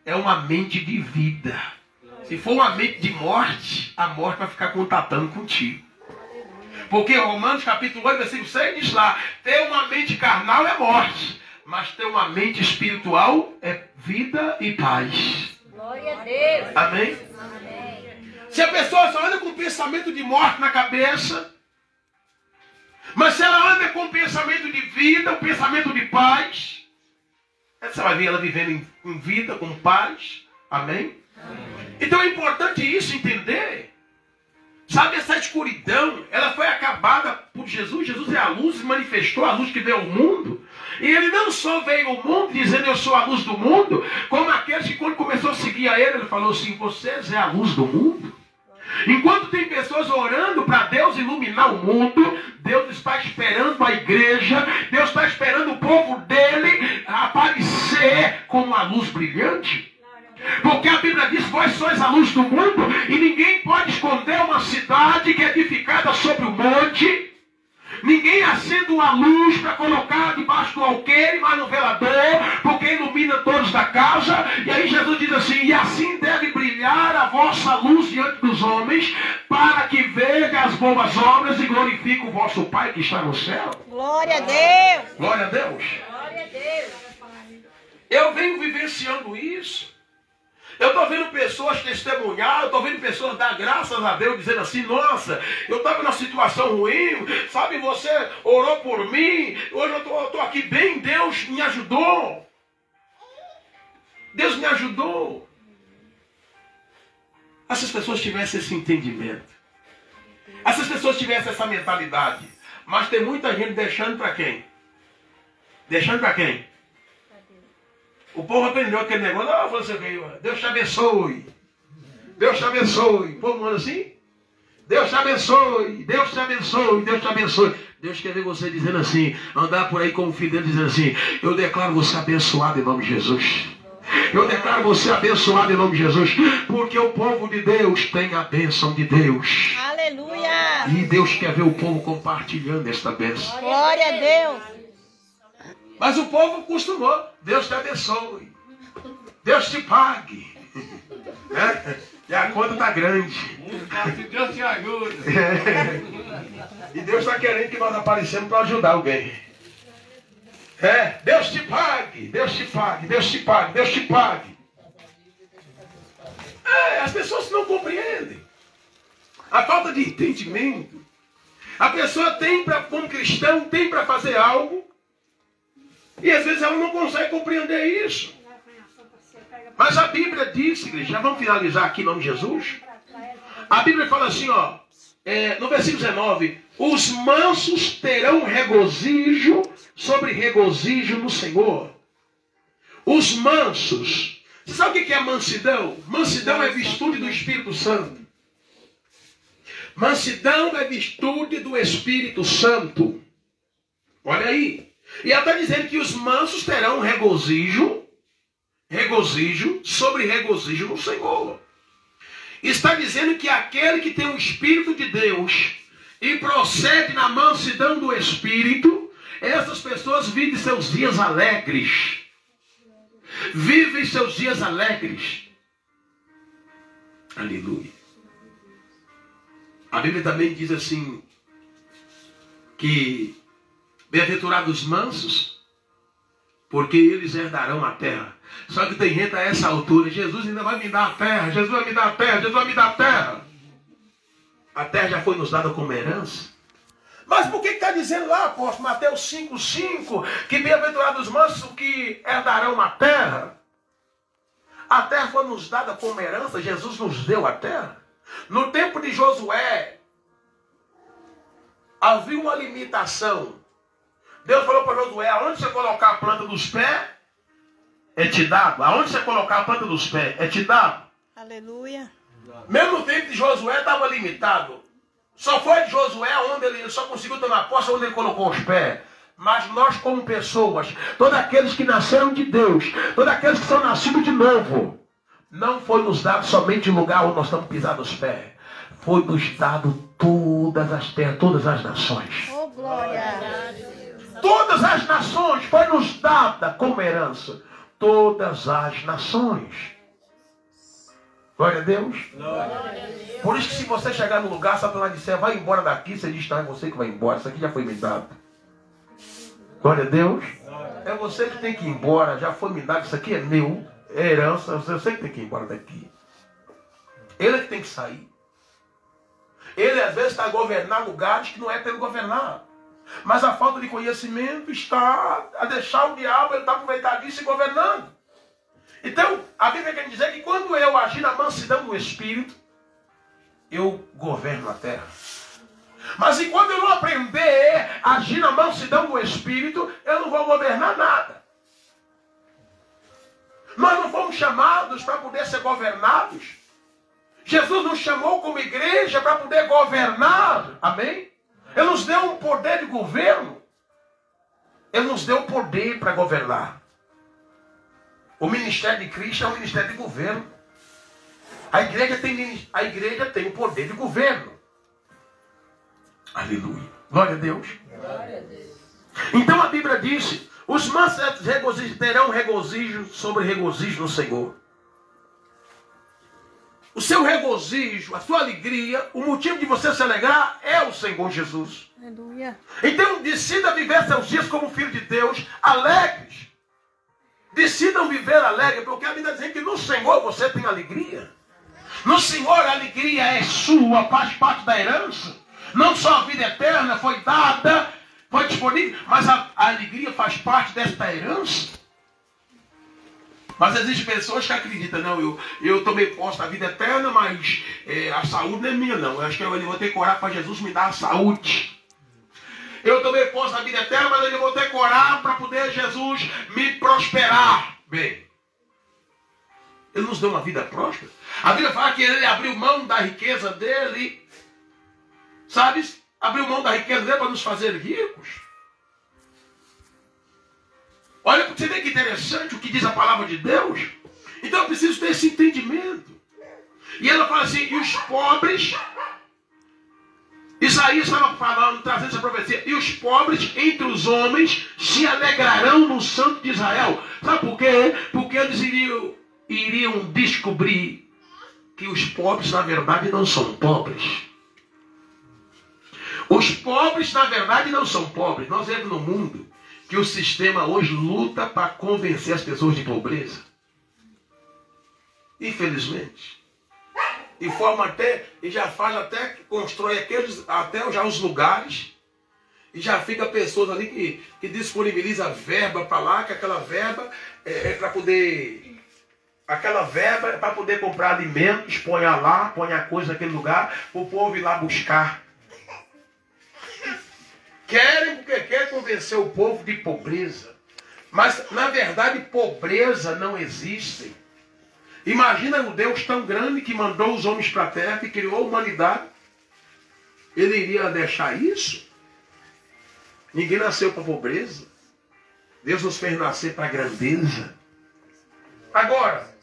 é uma mente de vida. Se for uma mente de morte, a morte vai ficar contatando contigo. Porque Romanos capítulo 8, versículo 6 diz lá, ter uma mente carnal é morte. Mas ter uma mente espiritual é vida e paz. Glória a Deus. Amém? Amém? Se a pessoa só anda com pensamento de morte na cabeça, mas se ela anda com pensamento de vida, um pensamento de paz, você vai ver ela vivendo em vida, com paz. Amém? Amém? Então é importante isso entender. Sabe, essa escuridão, ela foi acabada por Jesus. Jesus é a luz, manifestou a luz que veio ao mundo. E ele não só veio ao mundo dizendo eu sou a luz do mundo, como aqueles que quando começou a seguir a ele falou assim, vocês é a luz do mundo. Enquanto tem pessoas orando para Deus iluminar o mundo, Deus está esperando a igreja, Deus está esperando o povo dele aparecer como a luz brilhante. Porque a Bíblia diz, vós sois a luz do mundo, e ninguém pode esconder uma cidade que é edificada sobre o monte. Ninguém acende uma luz para colocar debaixo do alqueire, mas no velador, porque ilumina todos da casa. E aí Jesus diz assim, e assim deve brilhar a vossa luz diante dos homens, para que vejam as boas obras e glorifiquem o vosso Pai que está no céu. Glória a Deus. Glória a Deus. Glória a Deus. Eu venho vivenciando isso. Eu estou vendo pessoas testemunhar, eu estou vendo pessoas dar graças a Deus, dizendo assim, nossa, eu estava numa situação ruim, sabe, você orou por mim, hoje eu estou aqui bem, Deus me ajudou. Deus me ajudou. Essas pessoas tivessem esse entendimento. Essas pessoas tivessem essa mentalidade. Mas tem muita gente deixando para quem? Deixando para quem? O povo aprendeu aquele negócio, Deus te abençoe. Deus te abençoe. O povo manda assim? Deus te abençoe, Deus te abençoe, Deus te abençoe. Deus quer ver você dizendo assim, andar por aí como um filho dele dizendo assim, eu declaro você abençoado em nome de Jesus. Eu declaro você abençoado em nome de Jesus. Porque o povo de Deus tem a bênção de Deus. Aleluia. E Deus quer ver o povo compartilhando esta bênção. Glória a Deus. Mas o povo acostumou. Deus te abençoe. Deus te pague. E a conta está grande. Deus te ajuda. E Deus está querendo que nós aparecemos para ajudar alguém. Deus te pague. Deus te pague. Deus te pague. Deus te pague. As pessoas não compreendem. A falta de entendimento. A pessoa tem para, como cristão, tem para fazer algo. E às vezes ela não consegue compreender isso. Mas a Bíblia diz, igreja, já vamos finalizar aqui em nome de Jesus. A Bíblia fala assim, ó, no versículo 19, os mansos terão regozijo sobre regozijo no Senhor. Os mansos Você sabe o que é mansidão? Mansidão é virtude do Espírito Santo. Mansidão é virtude do Espírito Santo. Olha aí. E ela está dizendo que os mansos terão regozijo sobre regozijo no Senhor. Está dizendo que aquele que tem o Espírito de Deus e procede na mansidão do Espírito, essas pessoas vivem seus dias alegres. Vivem seus dias alegres. Aleluia. A Bíblia também diz assim, que bem-aventurados mansos, porque eles herdarão a terra. Só que tem gente a essa altura, Jesus ainda vai me dar a terra, Jesus vai me dar a terra, Jesus vai me dar a terra. A terra já foi nos dada como herança. Mas por que está dizendo lá, apóstolo, Mateus 5,5, que bem-aventurados mansos que herdarão a terra? A terra foi nos dada como herança, Jesus nos deu a terra. No tempo de Josué, havia uma limitação. Deus falou para Josué, aonde você colocar a planta dos pés, é te dado. Aonde você colocar a planta dos pés, é te dado. Aleluia. Mesmo no tempo de Josué estava limitado. Só foi de Josué onde ele só conseguiu tomar posse onde ele colocou os pés. Mas nós como pessoas, todos aqueles que nasceram de Deus, todos aqueles que são nascidos de novo, não foi nos dado somente o lugar onde nós estamos pisando os pés. Foi nos dado todas as terras, todas as nações. Oh, glória. Todas as nações foi nos dada como herança. Todas as nações. Glória a Deus. Por isso que se você chegar no lugar, Satanás disser, vai embora daqui, você diz, não, é você que vai embora, isso aqui já foi me dado. Glória a Deus. É você que tem que ir embora, já foi me dado, isso aqui é meu, é herança, você que tem que ir embora daqui. Ele é que tem que sair. Ele às vezes está a governar lugares que não é para ele governar. Mas a falta de conhecimento está a deixar o diabo, ele está aproveitando disso e governando. Então, a Bíblia quer dizer que quando eu agir na mansidão do Espírito, eu governo a terra. Mas e quando eu não aprender a agir na mansidão do Espírito, eu não vou governar nada. Nós não fomos chamados para poder ser governados. Jesus nos chamou como igreja para poder governar. Amém? Ele nos deu um poder de governo. Ele nos deu poder para governar. O ministério de Cristo é um ministério de governo. A igreja tem o poder de governo. Aleluia. Glória a Deus. Glória a Deus. Então a Bíblia diz, os mansos terão regozijo sobre regozijo no Senhor. O seu regozijo, a sua alegria, o motivo de você se alegrar é o Senhor Jesus. Aleluia. Então decida viver seus dias como filho de Deus, alegres. Decidam viver alegre, porque a Bíblia diz que no Senhor você tem alegria. No Senhor a alegria é sua, faz parte da herança. Não só a vida eterna foi dada, foi disponível, mas a alegria faz parte desta herança. Mas existem pessoas que acreditam, não, eu tomei posse da vida eterna, mas a saúde não é minha, não. Eu acho que eu vou ter coragem para Jesus me dar a saúde. Eu tomei posse da vida eterna, mas eu vou ter coragem para poder Jesus me prosperar. Bem, Ele nos deu uma vida próspera. A Bíblia fala que Ele abriu mão da riqueza dEle, sabe? Abriu mão da riqueza dEle para nos fazer ricos. Olha, você vê que interessante o que diz a palavra de Deus. Então eu preciso ter esse entendimento. E ela fala assim, e os pobres, Isaías estava falando, trazendo essa profecia, e os pobres entre os homens se alegrarão no Santo de Israel. Sabe por quê? Porque eles iriam descobrir que os pobres na verdade não são pobres. Os pobres na verdade não são pobres. Nós vemos no mundo que o sistema hoje luta para convencer as pessoas de pobreza. Infelizmente. E forma até, e já faz até, constrói até já os lugares, e já fica pessoas ali que disponibiliza verba para lá, que aquela verba é para poder, aquela verba é para poder comprar alimentos, põe lá, põe a coisa naquele lugar, para o povo ir lá buscar. Querem porque querem convencer o povo de pobreza. Mas, na verdade, pobreza não existe. Imagina um Deus tão grande que mandou os homens para a terra, que criou a humanidade. Ele iria deixar isso? Ninguém nasceu para a pobreza. Deus nos fez nascer para a grandeza. Agora,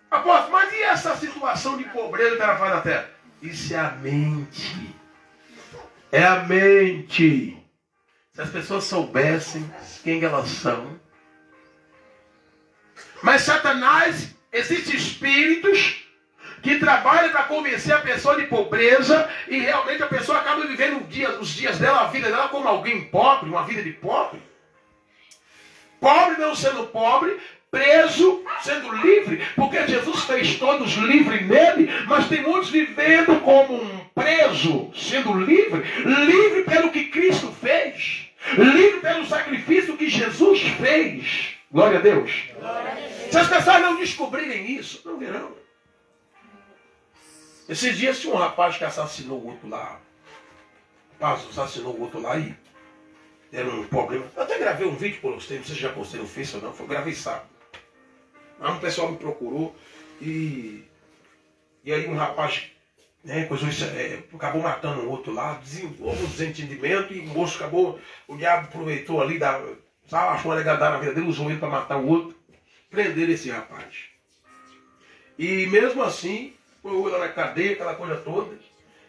apóstolo, mas e essa situação de pobreza que ela faz na terra? Isso é a mente. É a mente. Se as pessoas soubessem quem elas são. Mas Satanás, existem espíritos que trabalham para convencer a pessoa de pobreza e realmente a pessoa acaba vivendo os dias dela, a vida dela como alguém pobre, uma vida de pobre. Pobre não sendo pobre, preso sendo livre, porque Jesus fez todos livres nele, mas tem muitos vivendo como um preso, sendo livre, livre pelo que Cristo fez, livre pelo sacrifício que Jesus fez. Glória a Deus. Glória a Deus. Se as pessoas não descobrirem isso, não verão. Esses dias tinha um rapaz que assassinou o outro lá. Assassinou o outro lá e era um problema. Eu até gravei um vídeo por vocês, não sei se já postei no Facebook ou não, eu gravei sábado. Aí um pessoal me procurou e aí um rapaz, né, acabou matando o outro lá, houve um desentendimento e o moço acabou, o diabo aproveitou ali, achou uma legadada na vida dele, usou ele para matar o outro, prenderam esse rapaz. E mesmo assim, foi lá na cadeia, aquela coisa toda,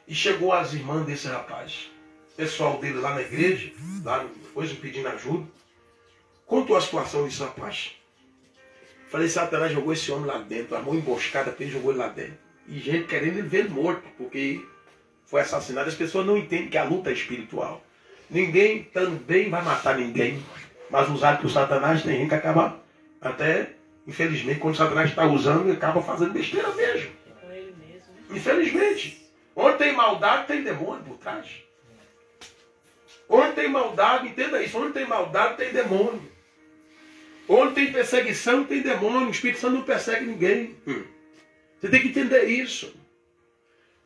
e chegou as irmãs desse rapaz. O pessoal dele lá na igreja, lá depois me pedindo ajuda, contou a situação desse rapaz. Falei, Satanás jogou esse homem lá dentro, armou emboscada para ele, jogou ele lá dentro. E gente querendo ele ver morto, porque foi assassinado. As pessoas não entendem que a luta é espiritual. Ninguém também vai matar ninguém, mas usado por Satanás tem gente que acaba até, infelizmente, quando Satanás está usando, ele acaba fazendo besteira mesmo. Infelizmente. Onde tem maldade, tem demônio por trás. Onde tem maldade, entenda isso, onde tem maldade, tem demônio. Onde tem perseguição, tem demônio. O Espírito Santo não persegue ninguém. Você tem que entender isso.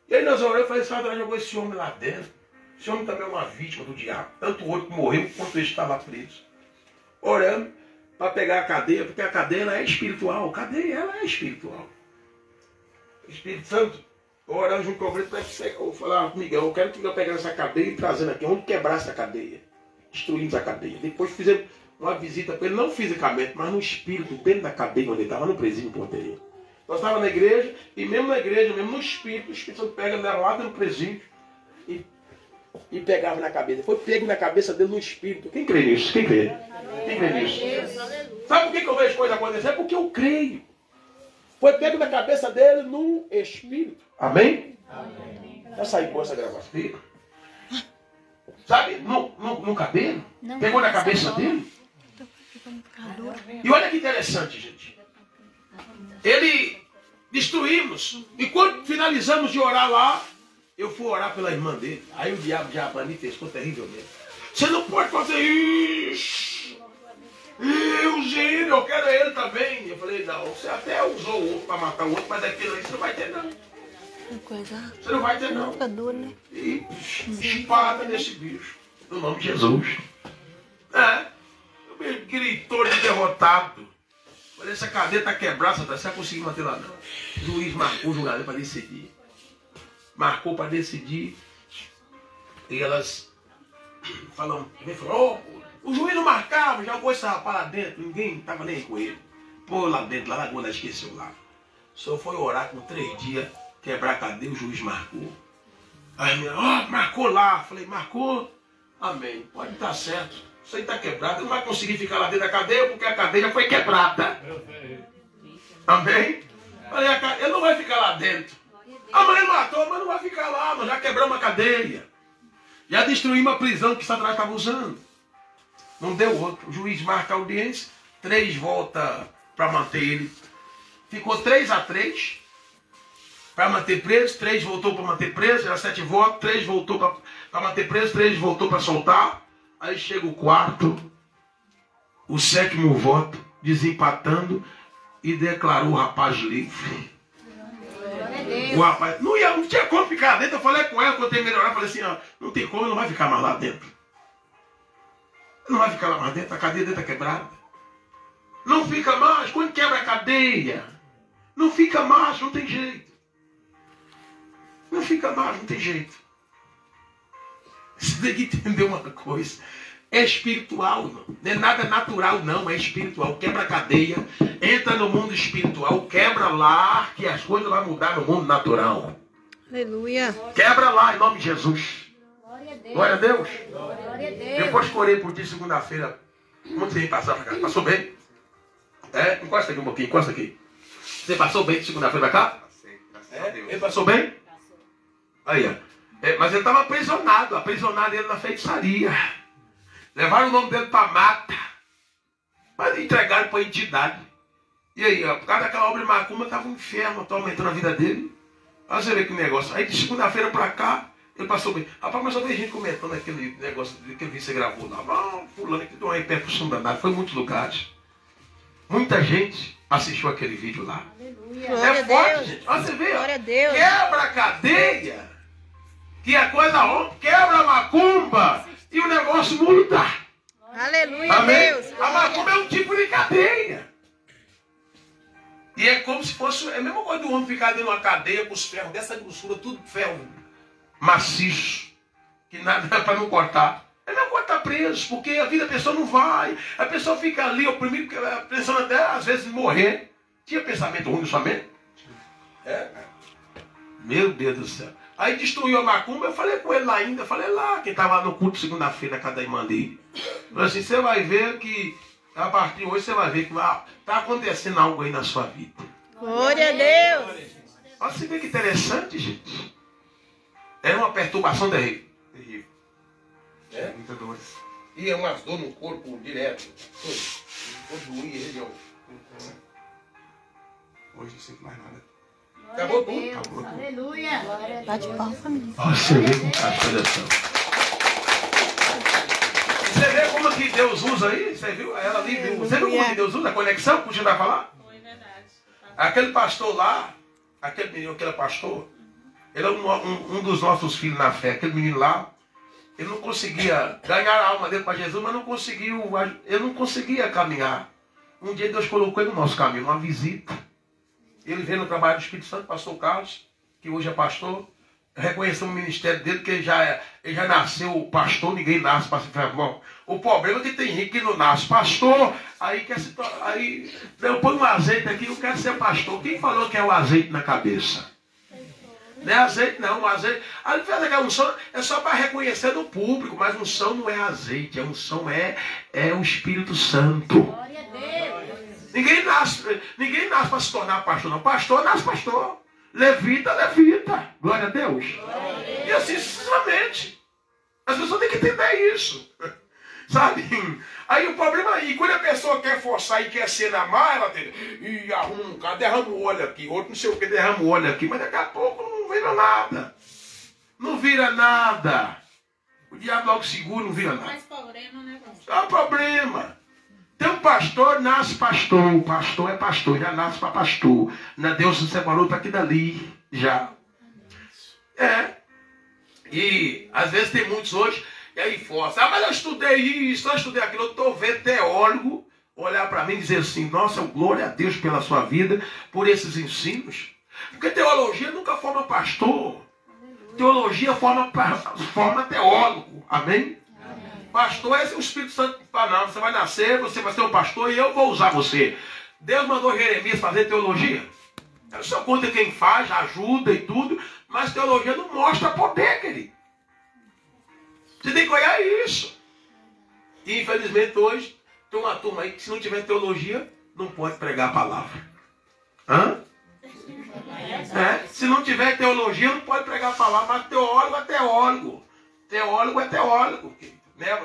E aí nós oramos e falei, Satanás jogou esse homem lá dentro. Esse homem também é uma vítima do diabo. Tanto o outro que morreu, quanto ele está lá preso. Orando para pegar a cadeia, porque a cadeia ela é espiritual. A cadeia ela é espiritual. Espírito Santo, orando junto com o preto, eu falar, Miguel, eu quero que eu pegue essa cadeia e trazendo aqui. Vamos quebrar essa cadeia. Destruímos a cadeia. Depois fizemos uma visita para ele, não fisicamente, mas no espírito, dentro da cadeia onde ele estava, no presídio Ponteria. Nós estávamos na igreja, e mesmo na igreja, mesmo no espírito, o Espírito Santo pega ele lá no presídio e pegava na cabeça. Foi pego na cabeça dele no espírito. Quem crê nisso? Quem crê? Quem crê nisso? Sabe por que eu vejo coisa acontecer? Porque eu creio. Foi pego na cabeça dele no espírito. Amém? Amém. Já saiu com essa gravação. Sabe? No cabelo. Pegou na cabeça dele. E olha que interessante, gente. Destruímos. E quando finalizamos de orar lá, eu fui orar pela irmã dele. Aí o diabo já manifestou terrivelmente. Você não pode fazer isso. Eugênio, eu quero ele também. Eu falei, não, você até usou o outro para matar o outro, mas aquilo aí você não vai ter, não. Você não vai ter, não. E espada nesse bicho. No nome de Jesus. Ele gritou de derrotado. Falei, essa cadeia está quebrada, você vai conseguir manter lá, não. O juiz marcou o julgamento para decidir. Marcou para decidir. E elas falando, ele falou, o juiz não marcava, jogou esse rapaz lá dentro, ninguém estava nem com ele. Pô, lá dentro, lá na lagoa, esqueceu lá. O senhor foi orar com 3 dias, quebrar a cadeia, o juiz marcou. Aí a minha, marcou lá. Falei, marcou? Amém, pode estar certo. Isso aí está quebrado, ele não vai conseguir ficar lá dentro da cadeia, porque a cadeia já foi quebrada. Amém? Falei, ele não vai ficar lá dentro. A mãe matou, mas não vai ficar lá, nós já quebramos a cadeia. Já destruímos a prisão que Satanás estava usando. Não deu outro. O juiz marca a audiência, 3 volta para manter ele. Ficou 3-3 para manter preso, 3 voltou para manter preso, era 7 votos, 3 voltou para manter preso, 3 voltou para soltar. Aí chega o 4º, o 7º voto, desempatando e declarou o rapaz livre. O rapaz, não tinha como ficar dentro. Eu falei com ela, quando eu terminei de orar, falei assim, não tem como, ele não vai ficar mais lá dentro. Ele não vai ficar lá mais dentro, a cadeia dele está quebrada. Não fica mais, quando quebra a cadeia, Não fica mais, não tem jeito. Não fica mais, não tem jeito. Você tem que entender uma coisa. É espiritual, não é nada natural, não, é espiritual. Quebra a cadeia, entra no mundo espiritual, quebra lá, que as coisas vão mudar no mundo natural. Aleluia. Quebra lá, em nome de Jesus. Glória a Deus. Glória a Deus. Depois que orei por ti segunda-feira, muito bem passar pra cá. Passou bem? É? Encosta aqui um pouquinho, encosta aqui. Você passou bem de segunda-feira pra cá? Passei, graças a Deus. Ele passou bem? Aí, ó. Mas ele estava aprisionado ele na feitiçaria. Levaram o nome dele para mata. Mas entregaram para a entidade. E aí, ó, por causa daquela obra de macumba, estava um inferno atormentando a vida dele. Aí você vê que negócio. Aí de segunda-feira para cá, ele passou bem. Rapaz, mas eu vi gente comentando aquele negócio, aquele vídeo que você gravou lá. Fulano que deu uma repercussão danada. Foi em muitos lugares. Muita gente assistiu aquele vídeo lá. Glória a forte, Deus. gente. Olha, você vê, ó. Glória a Deus. Quebra a cadeia. Que a coisa quebra a macumba e o negócio muda. Aleluia, Amém? Deus. A macumba é um tipo de cadeia. E é como se fosse, é a mesma coisa do homem ficar dentro de uma cadeia com os ferros dessa grossura, tudo ferro maciço, que nada é para não cortar. É mesmo coisa estar preso, porque a vida da pessoa não vai. A pessoa fica ali oprimida, pensando até às vezes em morrer. Tinha pensamento ruim na sua mente? Meu Deus do céu. Aí destruiu a macumba, eu falei com ele lá ainda, falei lá, quem estava no culto segunda-feira na casa da irmã dele. Falei assim, você vai ver que, a partir de hoje, você vai ver que está acontecendo algo aí na sua vida. Glória a Deus. Olha, você vê que interessante, gente. É uma perturbação terrível. Muita dor. E é umas dor no corpo direto. Todo doía ele, ó. Hoje não sinto mais nada. Acabou tudo. Acabou tudo. Aleluia. Bate palma, família. Olha, você vê como as coisas são. Você vê como que Deus usa aí? Você viu? Ela ali viu. Você viu como que Deus usa a conexão? Continua a falar? Foi verdade. Aquele pastor lá, aquele menino que era pastor, ele é um dos nossos filhos na fé. Aquele menino lá, ele não conseguia ganhar a alma dele para Jesus, mas ele não conseguia caminhar. Um dia Deus colocou ele no nosso caminho, uma visita. Ele veio no trabalho do Espírito Santo, pastor Carlos, que hoje é pastor, reconheceu o ministério dele, que ele já nasceu pastor, ninguém nasce para se fermar. O problema é que tem gente que não nasce pastor, aí eu ponho um azeite aqui, eu quero ser pastor. Quem falou que é o azeite na cabeça? Não é azeite não, o azeite. Aí ele fez aquela unção, é só para reconhecer no público, mas unção não é azeite, a unção é o Espírito Santo. Glória a Deus. Ninguém nasce para se tornar pastor, não. Pastor nasce pastor. Levita, levita. Glória a Deus. E assim sucessivamente. As pessoas têm que entender isso. Sabe? Aí o problema é, quando a pessoa quer forçar e quer ser na mar, ela tem. E arruma um cara, derrama o óleo aqui, outro não sei o que, derrama o óleo aqui, mas daqui a pouco não vira nada. Não vira nada. O diabo logo segura, não vira nada. Mais problema, né, pastor? É um problema. Tem um pastor, nasce pastor. O pastor é pastor, já nasce para pastor. Deus se separou para aqui dali, já. E às vezes tem muitos hoje, e aí força. Mas eu estudei isso, eu estudei aquilo. Eu estou vendo teólogo olhar para mim e dizer assim, nossa, glória a Deus pela sua vida, por esses ensinos. Porque teologia nunca forma pastor. Teologia forma teólogo. Amém? Pastor é o Espírito Santo. Não, você vai nascer, você vai ser um pastor e eu vou usar você. Deus mandou Jeremias fazer teologia. Eu só conta quem faz, ajuda e tudo, mas teologia não mostra poder, querido. Você tem que olhar isso. E infelizmente hoje tem uma turma aí que se não tiver teologia, não pode pregar a palavra. Hã? Se não tiver teologia, não pode pregar a palavra, mas teólogo é teólogo. Teólogo é teólogo. Né?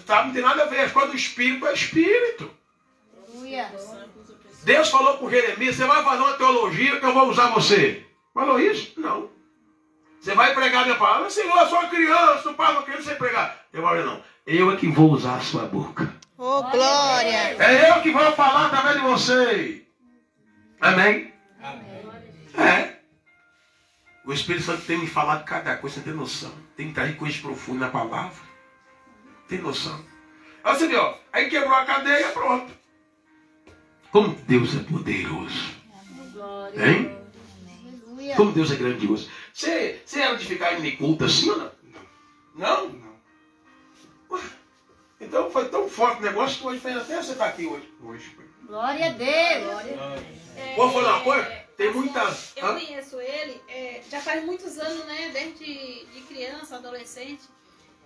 Não tem nada a ver, as coisas do Espírito é Espírito. Deus falou com Jeremias, você vai fazer uma teologia que eu vou usar você. Falou isso? Não. Você vai pregar a minha palavra? Senhor, eu sou uma criança, o pai não quer você pregar. Eu falei, não. Eu é que vou usar a sua boca. Oh, glória. É eu que vou falar através de você. Amém? Amém. O Espírito Santo tem me falado cada coisa, você tem noção. Tem que trazer coisas profundas na palavra. Tem noção. Aí você vê, ó. Aí quebrou a cadeia, pronto. Como Deus é poderoso. Hein? Como Deus é grandioso. Você era de ficar em culto assim ou não? Não? Não. Ué, então foi tão forte o negócio que hoje fez até você estar aqui hoje. Hoje foi. Glória a Deus. Vou falar uma coisa? Tem muitas... Eu conheço ele já faz muitos anos, né? Desde de criança, adolescente.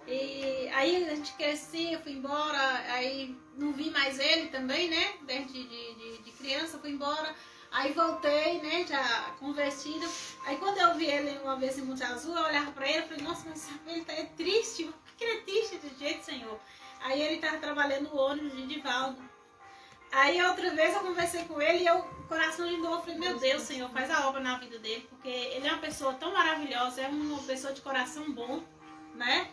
E aí a gente crescia, fui embora, aí não vi mais ele também, né? Desde de criança, fui embora. Aí voltei, né? Já convertida. Aí quando eu vi ele uma vez em Monte Azul, eu olhava pra ele e falei, nossa, mas ele é triste. Por que ele é triste desse jeito, Senhor? Aí ele estava trabalhando no ônibus de Divaldo. Aí outra vez eu conversei com ele e o coração de novo, eu falei, meu Deus, Senhor, faz a obra na vida dele, porque ele é uma pessoa tão maravilhosa, é uma pessoa de coração bom, né?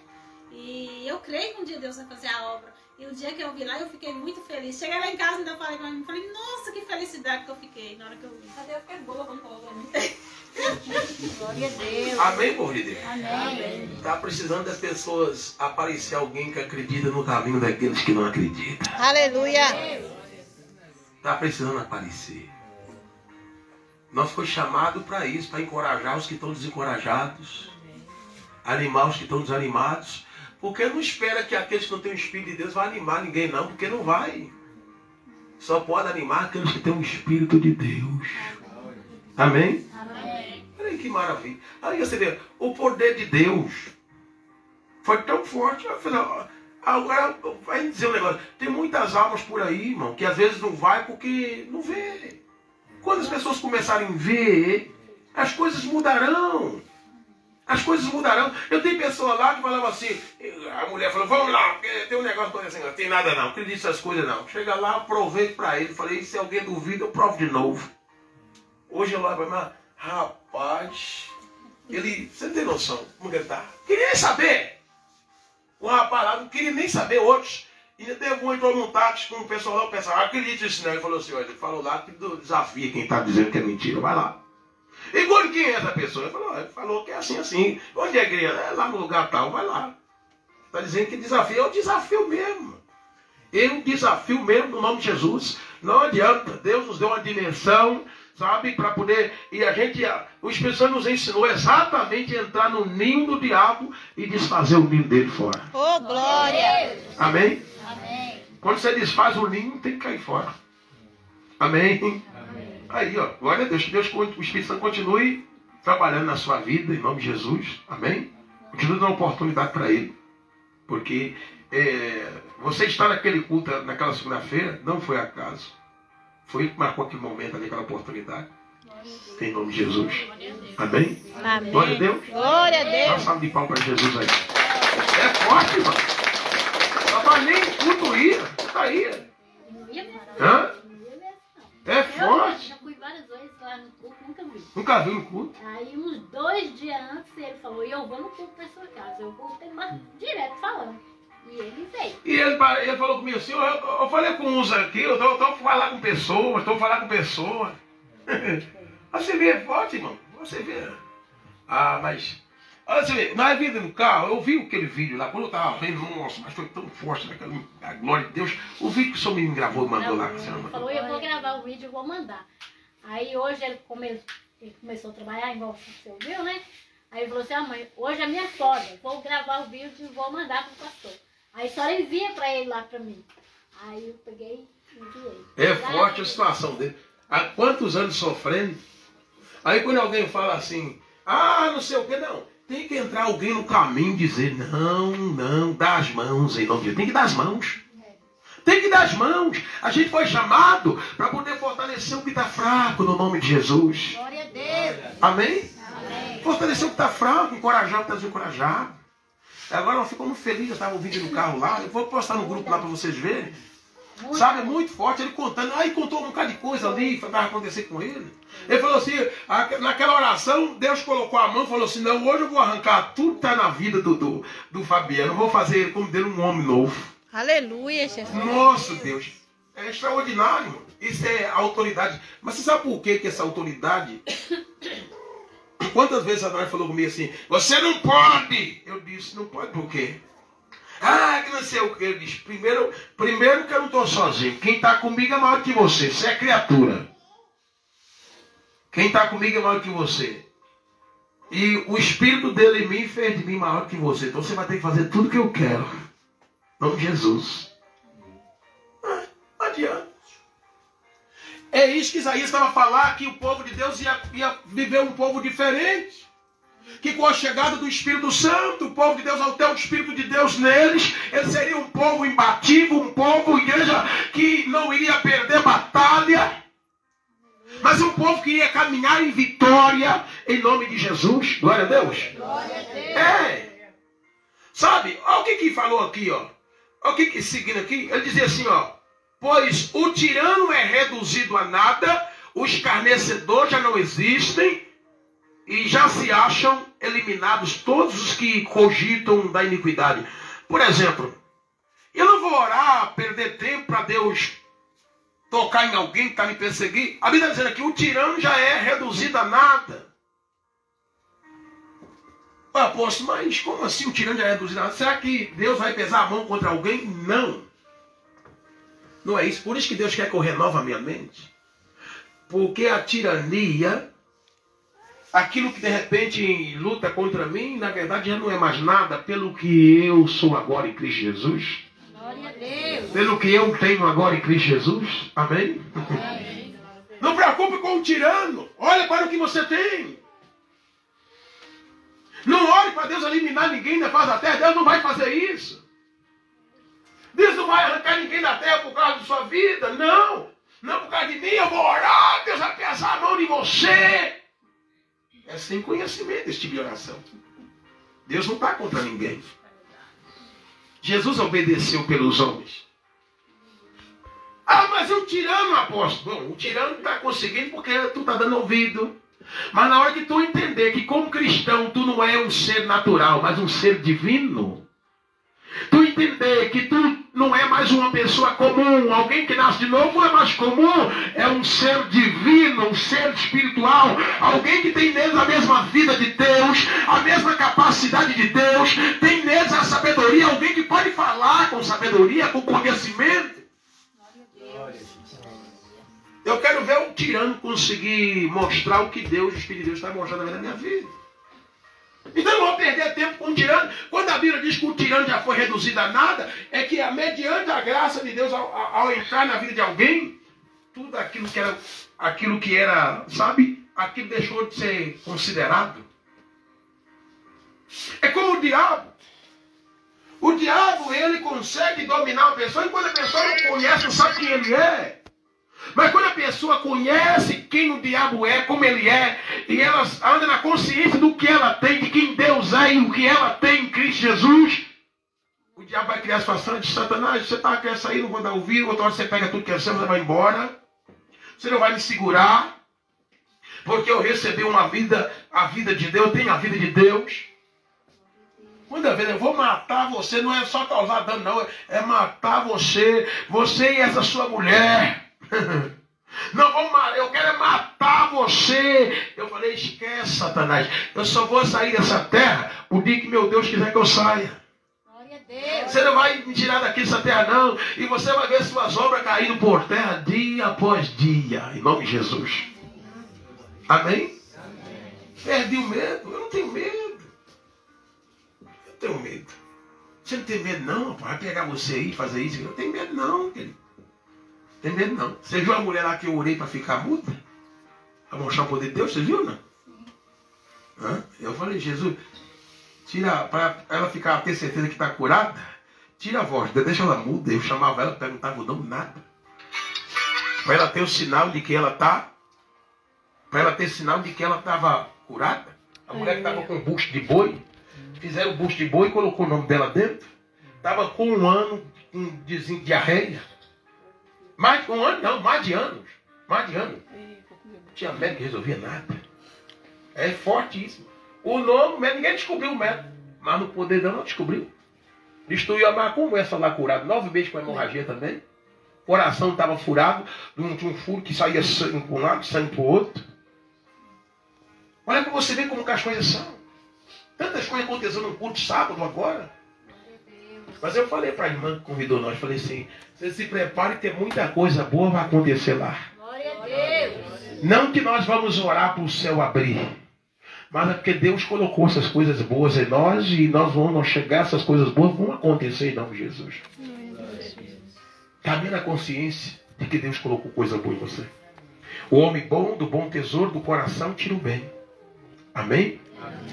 E eu creio que um dia Deus vai fazer a obra. E o dia que eu vi lá, eu fiquei muito feliz. Cheguei lá em casa e ainda falei pra mim, falei, nossa, que felicidade que eu fiquei na hora que eu vi. Cadê? Eu fiquei boa quando falou pra mim. Glória a Deus. Amém, povo de Deus? Amém. Está precisando das pessoas aparecer alguém que acredita no caminho daqueles que não acreditam. Aleluia. Está precisando aparecer. Nós foi chamado para isso, para encorajar os que estão desencorajados, animar os que estão desanimados, porque não espera que aqueles que não têm o Espírito de Deus vão animar ninguém não, porque não vai. Só pode animar aqueles que têm o Espírito de Deus. Amém? Amém. Olha aí que maravilha. Aí você vê, o poder de Deus foi tão forte. Agora, vai dizer um negócio. Tem muitas almas por aí, irmão, que às vezes não vai porque não vê. Quando as pessoas começarem a ver, as coisas mudarão. As coisas mudarão. Eu tenho pessoas lá que falavam assim, a mulher falou, vamos lá, porque tem um negócio acontecendo, não tem nada não, acredito nessas coisas não. Chega lá, provei para ele, falei, se alguém duvida, eu provo de novo. Hoje eu lá, mas rapaz, ele, você não tem noção como que ele tá? Queria nem saber. O rapaz lá não queria nem saber, outros. E teve um entrou num táxi com o pessoal lá, o pessoal, acredita nisso não. Ele falou assim, olha, ele falou lá que desafia quem está dizendo que é mentira, vai lá. E quando quem é essa pessoa? Ele falou que é assim, assim. Onde é a igreja? É lá no lugar tal, vai lá. Está dizendo que desafio, é um desafio mesmo. É um desafio mesmo no nome de Jesus. Não adianta, Deus nos deu uma dimensão, sabe, para poder, e a gente, o Espírito Santo nos ensinou exatamente a entrar no ninho do diabo e desfazer o ninho dele fora. Oh, glória. Amém? Amém. Quando você desfaz o ninho, tem que cair fora. Amém? Amém. Aí, ó, glória a Deus, que Deus, o Espírito Santo continue trabalhando na sua vida, em nome de Jesus. Amém? Continue dando oportunidade para ele. Porque você estar naquele culto, naquela segunda-feira, não foi acaso. Foi ele que marcou aquele momento ali, aquela oportunidade. Em nome de Jesus. Amém? Amém. Glória a Deus. Glória a Dá Deus. uma salva de palmas para Jesus aí. É forte, irmão. Rapaz, nem culto ia. Você tá aí. Hã? É forte. Já fui várias vezes lá no culto, nunca vi. Nunca viu no culto? Aí uns 2 dias antes ele falou, e eu vou no culto pra sua casa. Eu voltei direto falando. E ele veio. E ele falou comigo assim, eu falei com uns aqui, eu estou falando com pessoas, Você vê, é forte, irmão. Você vê. Mas... Olha, você vê, na vida no carro, eu vi aquele vídeo lá, quando eu estava vendo, nossa, mas foi tão forte, a glória de Deus. O vídeo que o seu menino gravou e mandou lá. Ele falou, eu vou gravar o vídeo e vou mandar. Aí hoje ele começou a trabalhar, igual você ouviu, né? Aí ele falou assim, mãe, hoje é minha folga, vou gravar o vídeo e vou mandar pro pastor. Aí só envia pra ele lá pra mim. Aí eu peguei e enviei. É forte a situação dele. Há quantos anos sofrendo? Aí quando alguém fala assim, não sei o que, não. Tem que entrar alguém no caminho e dizer, não, dá as mãos em nome de Deus. Tem que dar as mãos. Tem que dar as mãos. A gente foi chamado para poder fortalecer o que está fraco no nome de Jesus. Glória a Deus. Amém? Amém. Fortalecer o que está fraco, encorajar o que está desencorajado. Agora nós ficamos felizes, eu estava ouvindo no carro lá, eu vou postar no grupo lá para vocês verem. Sabe, é muito forte, ele contando, aí contou um bocado de coisa ali, que vai acontecer com ele. Ele falou assim, naquela oração, Deus colocou a mão e falou assim, não, hoje eu vou arrancar tudo que está na vida do Fabiano, eu vou fazer ele como dele um homem novo. Aleluia, Jesus. Nossa, Deus, é extraordinário, irmão. Isso é autoridade. Mas você sabe por que essa autoridade... Quantas vezes Satanás falou comigo assim, você não pode! Eu disse, não pode por quê? Que não sei o que. Ele disse, primeiro que eu não estou sozinho. Quem está comigo é maior que você. Você é criatura. Quem está comigo é maior que você. E o Espírito dele em mim fez de mim maior que você. Então você vai ter que fazer tudo que eu quero. Em nome de Jesus. Não adianta. É isso que Isaías estava a falar, que o povo de Deus ia viver um povo diferente. Que com a chegada do Espírito Santo, o povo de Deus, ao ter o Espírito de Deus neles, ele seria um povo imbatível, um povo, igreja, que não iria perder batalha, mas um povo que iria caminhar em vitória, em nome de Jesus. Glória a Deus. Glória a Deus. É. Sabe, olha o que falou aqui, ó. Olha o que seguindo aqui, ele dizia assim, ó. Pois o tirano é reduzido a nada, os escarnecedores já não existem, e já se acham eliminados todos os que cogitam da iniquidade. Por exemplo, eu não vou orar, perder tempo para Deus tocar em alguém que está me perseguindo. A Bíblia está dizendo aqui, o tirano já é reduzido a nada. Apóstolo, mas como assim o tirano já é reduzido a nada? Será que Deus vai pesar a mão contra alguém? Não. Não é isso. Por isso que Deus quer que eu renove a minha mente. Porque a tirania, aquilo que de repente luta contra mim, na verdade já não é mais nada pelo que eu sou agora em Cristo Jesus. Glória a Deus. Pelo que eu tenho agora em Cristo Jesus. Amém? Amém. Não preocupe com o tirano. Olha para o que você tem. Não ore para Deus eliminar ninguém da face da terra. Deus não vai fazer isso. Deus não vai arrancar ninguém da terra por causa de sua vida. Não. Não por causa de mim. Eu vou orar. Deus vai pesar a mão de você. É sem conhecimento esse tipo de oração. Deus não está contra ninguém. Jesus obedeceu pelos homens. Ah, mas é um tirano, apóstolo. Bom, o tirano está conseguindo porque tu está dando ouvido. Mas na hora que tu entender que como cristão tu não é um ser natural, mas um ser divino, tu entender que tu não é mais uma pessoa comum, alguém que nasce de novo não é mais comum, é um ser divino, um ser espiritual, alguém que tem neles a mesma vida de Deus, a mesma capacidade de Deus, tem neles a sabedoria, alguém que pode falar com sabedoria, com conhecimento. Eu quero ver um tirano conseguir mostrar o que Deus, o Espírito de Deus está mostrando na minha vida. Então eu não vou perder tempo com o tirano. Quando a Bíblia diz que o tirano já foi reduzido a nada, é que mediante a graça de Deus, ao entrar na vida de alguém, tudo aquilo que era, sabe, aquilo deixou de ser considerado. É como o diabo. O diabo, ele consegue dominar a pessoa, enquanto a pessoa não conhece, não sabe quem ele é. Mas quando a pessoa conhece quem o diabo é, como ele é, e ela anda na consciência do que ela tem, de quem Deus é e o que ela tem em Cristo Jesus, o diabo vai criar situação de Satanás, você quer sair, não vou dar ouvido, outra hora você pega tudo que é seu, você vai embora, você não vai me segurar, porque eu recebi uma vida, a vida de Deus, eu tenho a vida de Deus. Muitas vezes eu vou matar você, não é só causar dano, não, é matar você e essa sua mulher. Não, eu quero matar você. Eu falei, esquece, Satanás. Eu só vou sair dessa terra o dia que meu Deus quiser que eu saia. Glória a Deus. Você não vai me tirar daqui dessa terra, não. E você vai ver suas obras caindo por terra dia após dia. Em nome de Jesus. Amém? Perdi o medo. Eu não tenho medo. Eu tenho medo. Você não tem medo, não? Vai pegar você aí e fazer isso. Eu não tenho medo, não, querido. Tem medo não. Você viu a mulher lá que eu orei para ficar muda? Para mostrar o poder de Deus? Você viu, não? Hã? Eu falei, Jesus, para ela ter certeza que está curada, tira a voz, deixa ela muda. Eu chamava ela, perguntava o nome, nada. Para ela ter o sinal de que ela está, para ela ter sinal de que ela estava curada. A mulher que estava com um bucho de boi, fizeram o bucho de boi e colocou o nome dela dentro. Estava com 1 ano com diarreia. Mais de 1 ano, não, mais de anos. Mais de anos. Não tinha médico que resolvia nada. É fortíssimo. O nome, ninguém descobriu o médico. Mas no poder dela não descobriu. Destruiu a macumba, essa lá curada. 9 meses com hemorragia também. O coração estava furado. Tinha um furo que saía sangue para um lado, sangue para o outro. Olha para você ver como que as coisas são. Tantas coisas acontecendo no culto sábado agora. Mas eu falei para a irmã que convidou nós, falei assim, você se prepare que muita coisa boa vai acontecer lá. Glória a Deus. Não que nós vamos orar para o céu abrir, mas é porque Deus colocou essas coisas boas em nós e nós vamos chegar, essas coisas boas vão acontecer em nome de Jesus. Caminhe na consciência de que Deus colocou coisa boa em você. O homem bom, do bom tesouro do coração, tira o bem. Amém?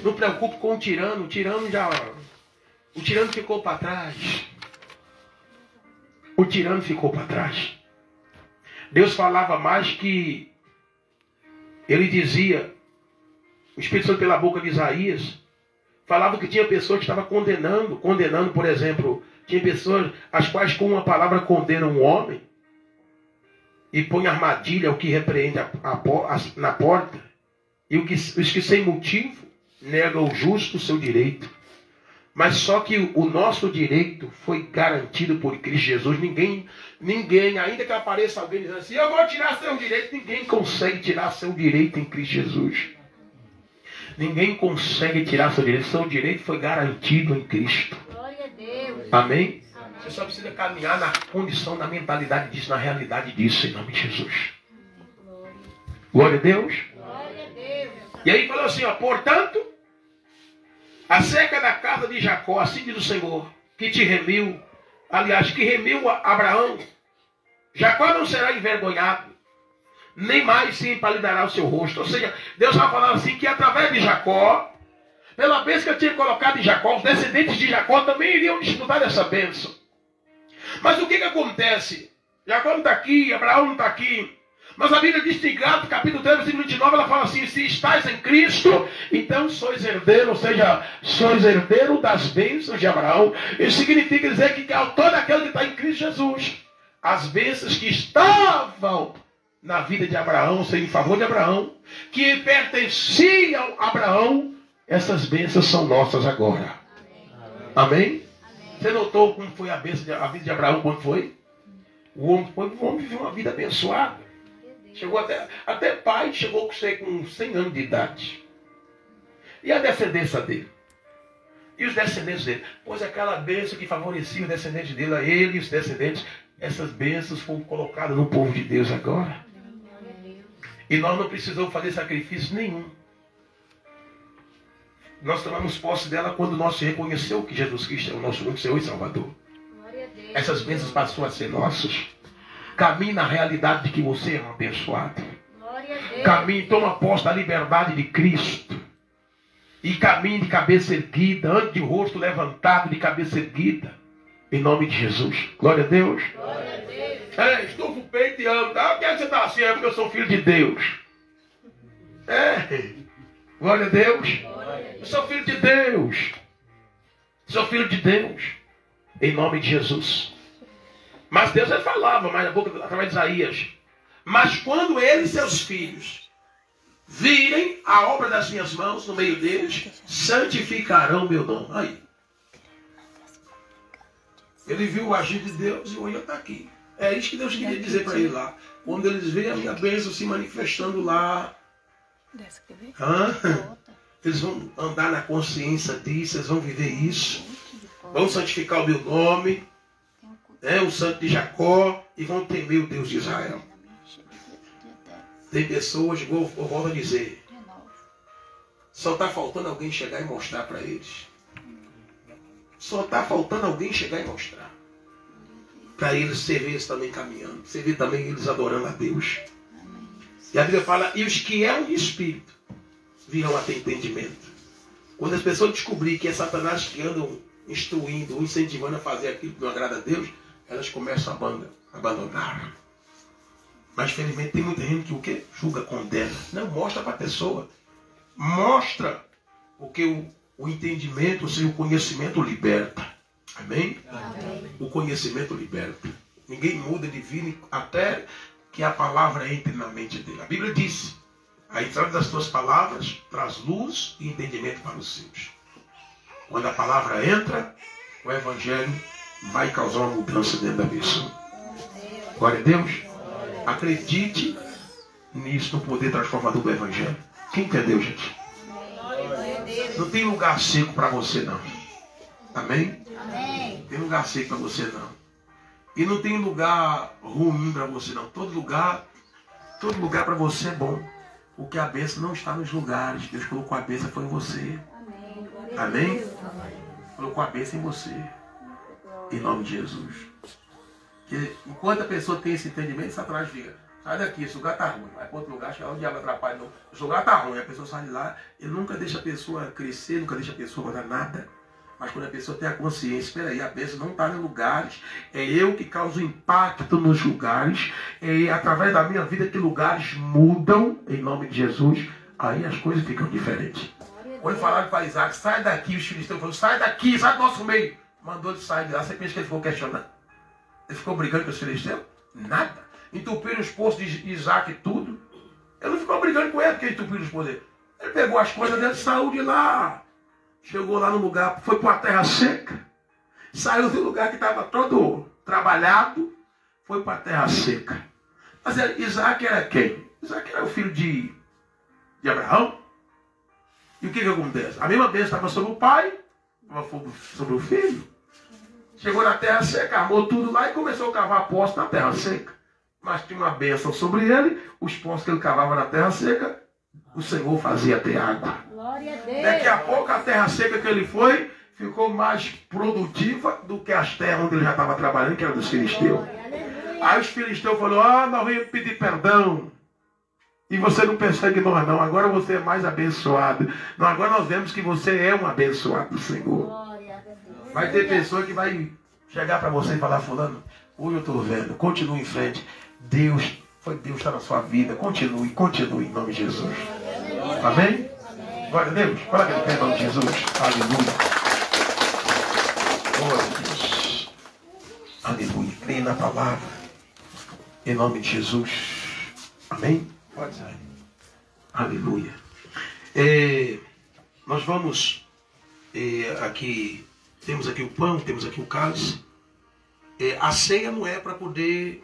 Não preocupe com o tirano. O tirano ficou para trás. O tirano ficou para trás. Deus falava mais que ele dizia, o Espírito Santo pela boca de Isaías, falava que tinha pessoas que estavam condenando, por exemplo, tinha pessoas as quais com uma palavra condenam um homem e põe armadilha, o que repreende na porta, e os que sem motivo negam o justo o seu direito. Mas só que o nosso direito foi garantido por Cristo Jesus. Ninguém, ainda que apareça alguém dizendo assim, eu vou tirar seu direito, ninguém consegue tirar seu direito em Cristo Jesus. Ninguém consegue tirar seu direito. Seu direito foi garantido em Cristo. Glória a Deus. Amém? Você só precisa caminhar na condição, na mentalidade disso, na realidade disso, em nome de Jesus. Glória a Deus. Glória a Deus. E aí falou assim, portanto, acerca da casa de Jacó, assim diz o Senhor, que te remiu, aliás, que remiu a Abraão, Jacó não será envergonhado, nem mais se empalidará o seu rosto. Ou seja, Deus vai falar assim, que através de Jacó, pela bênção que eu tinha colocado em Jacó, os descendentes de Jacó também iriam desfrutar dessa bênção. Mas o que acontece? Jacó não está aqui, Abraão não está aqui. Mas a Bíblia diz em Gálatas, capítulo 3, versículo 29, ela fala assim, se estáis em Cristo, então sois herdeiro, ou seja, sois herdeiro das bênçãos de Abraão. Isso significa dizer que todo aquele que está em Cristo Jesus, as bênçãos que estavam na vida de Abraão, ou seja, em favor de Abraão, que pertenciam a Abraão, essas bênçãos são nossas agora. Amém? Você notou como foi a vida de Abraão, quando foi? O homem viveu uma vida abençoada. Chegou até pai, chegou com 100 anos de idade. E a descendência dele? E os descendentes dele? Pois aquela bênção que favorecia os descendentes dele, a ele e os descendentes, essas bênçãos foram colocadas no povo de Deus agora. E nós não precisamos fazer sacrifício nenhum. Nós tomamos posse dela quando nós reconheceu que Jesus Cristo é o nosso único Senhor e Salvador. Essas bênçãos passaram a ser nossas. Caminhe na realidade de que você é um abençoado. Caminhe, toma posse da liberdade de Cristo. E caminhe de cabeça erguida, ante de rosto levantado, de cabeça erguida. Em nome de Jesus. Glória a Deus. Glória a Deus. Estufa o peito e anda. Por que você está assim? É porque eu sou filho de Deus. Glória a Deus. Eu sou filho de Deus. Sou filho de Deus. Em nome de Jesus. Mas Deus ele falava, mas a boca através de Isaías. Mas quando ele e seus filhos virem a obra das minhas mãos no meio deles, santificarão meu nome. Aí. Ele viu o agir de Deus e o olho está aqui. É isso que Deus queria dizer para ele lá. Quando eles veem a minha bênção se manifestando lá, eles vão andar na consciência disso, eles vão viver isso. Vão santificar o meu nome, o santo de Jacó, e vão temer o Deus de Israel. Tem pessoas, igual eu volto a dizer, só está faltando alguém chegar e mostrar para eles. Só está faltando alguém chegar e mostrar. Para eles, você vê eles também caminhando. Você vê também eles adorando a Deus. E a Bíblia fala, e os que eram de espírito virão a ter entendimento. Quando as pessoas descobrirem que é Satanás que andam instruindo, incentivando a fazer aquilo que não agrada a Deus, elas começam a abandonar. Mas, felizmente, tem muita gente que o quê? Julga, condena. Não, mostra para a pessoa. Mostra. Porque o entendimento, o conhecimento liberta. Amém? Amém? O conhecimento liberta. Ninguém muda de vida até que a palavra entre na mente dele. A Bíblia diz, a entrada das tuas palavras traz luz e entendimento para os seus. Quando a palavra entra, o Evangelho vai causar uma mudança dentro da pessoa. Glória a Deus. Acredite nisso, no poder transformador do Evangelho. Quem entendeu, gente? Não tem lugar seco para você, não. Amém? Amém. Não tem lugar seco para você, não. E não tem lugar ruim para você, não. Todo lugar Todo lugar para você é bom. Porque a bênção não está nos lugares. Deus colocou a bênção foi em você. Amém? Colocou a bênção em você. Em nome de Jesus. Porque enquanto a pessoa tem esse entendimento, Satanás fica: sai daqui, esse lugar está ruim. Vai para outro lugar, chega lá, o diabo atrapalha. Não. Esse lugar está ruim. A pessoa sai de lá. Ele nunca deixa a pessoa crescer, nunca deixa a pessoa fazer nada. Mas quando a pessoa tem a consciência, espera aí, a bênção não está nos lugares. É eu que causo impacto nos lugares. É através da minha vida que lugares mudam, em nome de Jesus. Aí as coisas ficam diferentes. Quando falaram para Isaac: sai daqui, os filisteus falaram: sai daqui, sai do nosso meio. Mandou ele sair de lá. Você pensa que ele ficou questionando? Ele ficou brigando com os filisteus? Nada. Entupiram os poços de Isaac e tudo. Ele não ficou brigando com ele porque entupiram os poços dele. Ele pegou as coisas dele e saiu de lá. Chegou lá no lugar, foi para uma terra seca. Saiu do lugar que estava todo trabalhado. Foi para a terra seca. Mas Isaac era quem? Isaac era o filho de Abraão. E o que acontece? A mesma bênção estava sobre o pai, estava sobre o filho. Chegou na terra seca, armou tudo lá e começou a cavar poços na terra seca. Mas tinha uma bênção sobre ele, os poços que ele cavava na terra seca, o Senhor fazia ter água. Glória a Deus. Daqui a pouco a terra seca que ele foi, ficou mais produtiva do que as terras onde ele já estava trabalhando, que era dos filisteus. Aí os filisteus falaram: nós vamos pedir perdão. E você não persegue nós não, agora você é mais abençoado. Não, agora nós vemos que você é um abençoado do Senhor. Vai ter pessoa que vai chegar para você e falar: fulano, hoje eu estou vendo, continue em frente. Deus está na sua vida, continue, em nome de Jesus. Amém? Glória a Deus. Fala aquele pé em nome de Jesus. Aleluia. Glória a Deus. Aleluia. Creia na palavra. Em nome de Jesus. Amém? Pode sair. Aleluia. Nós vamos aqui. Temos aqui o pão, temos aqui o cálice. A ceia não é para poder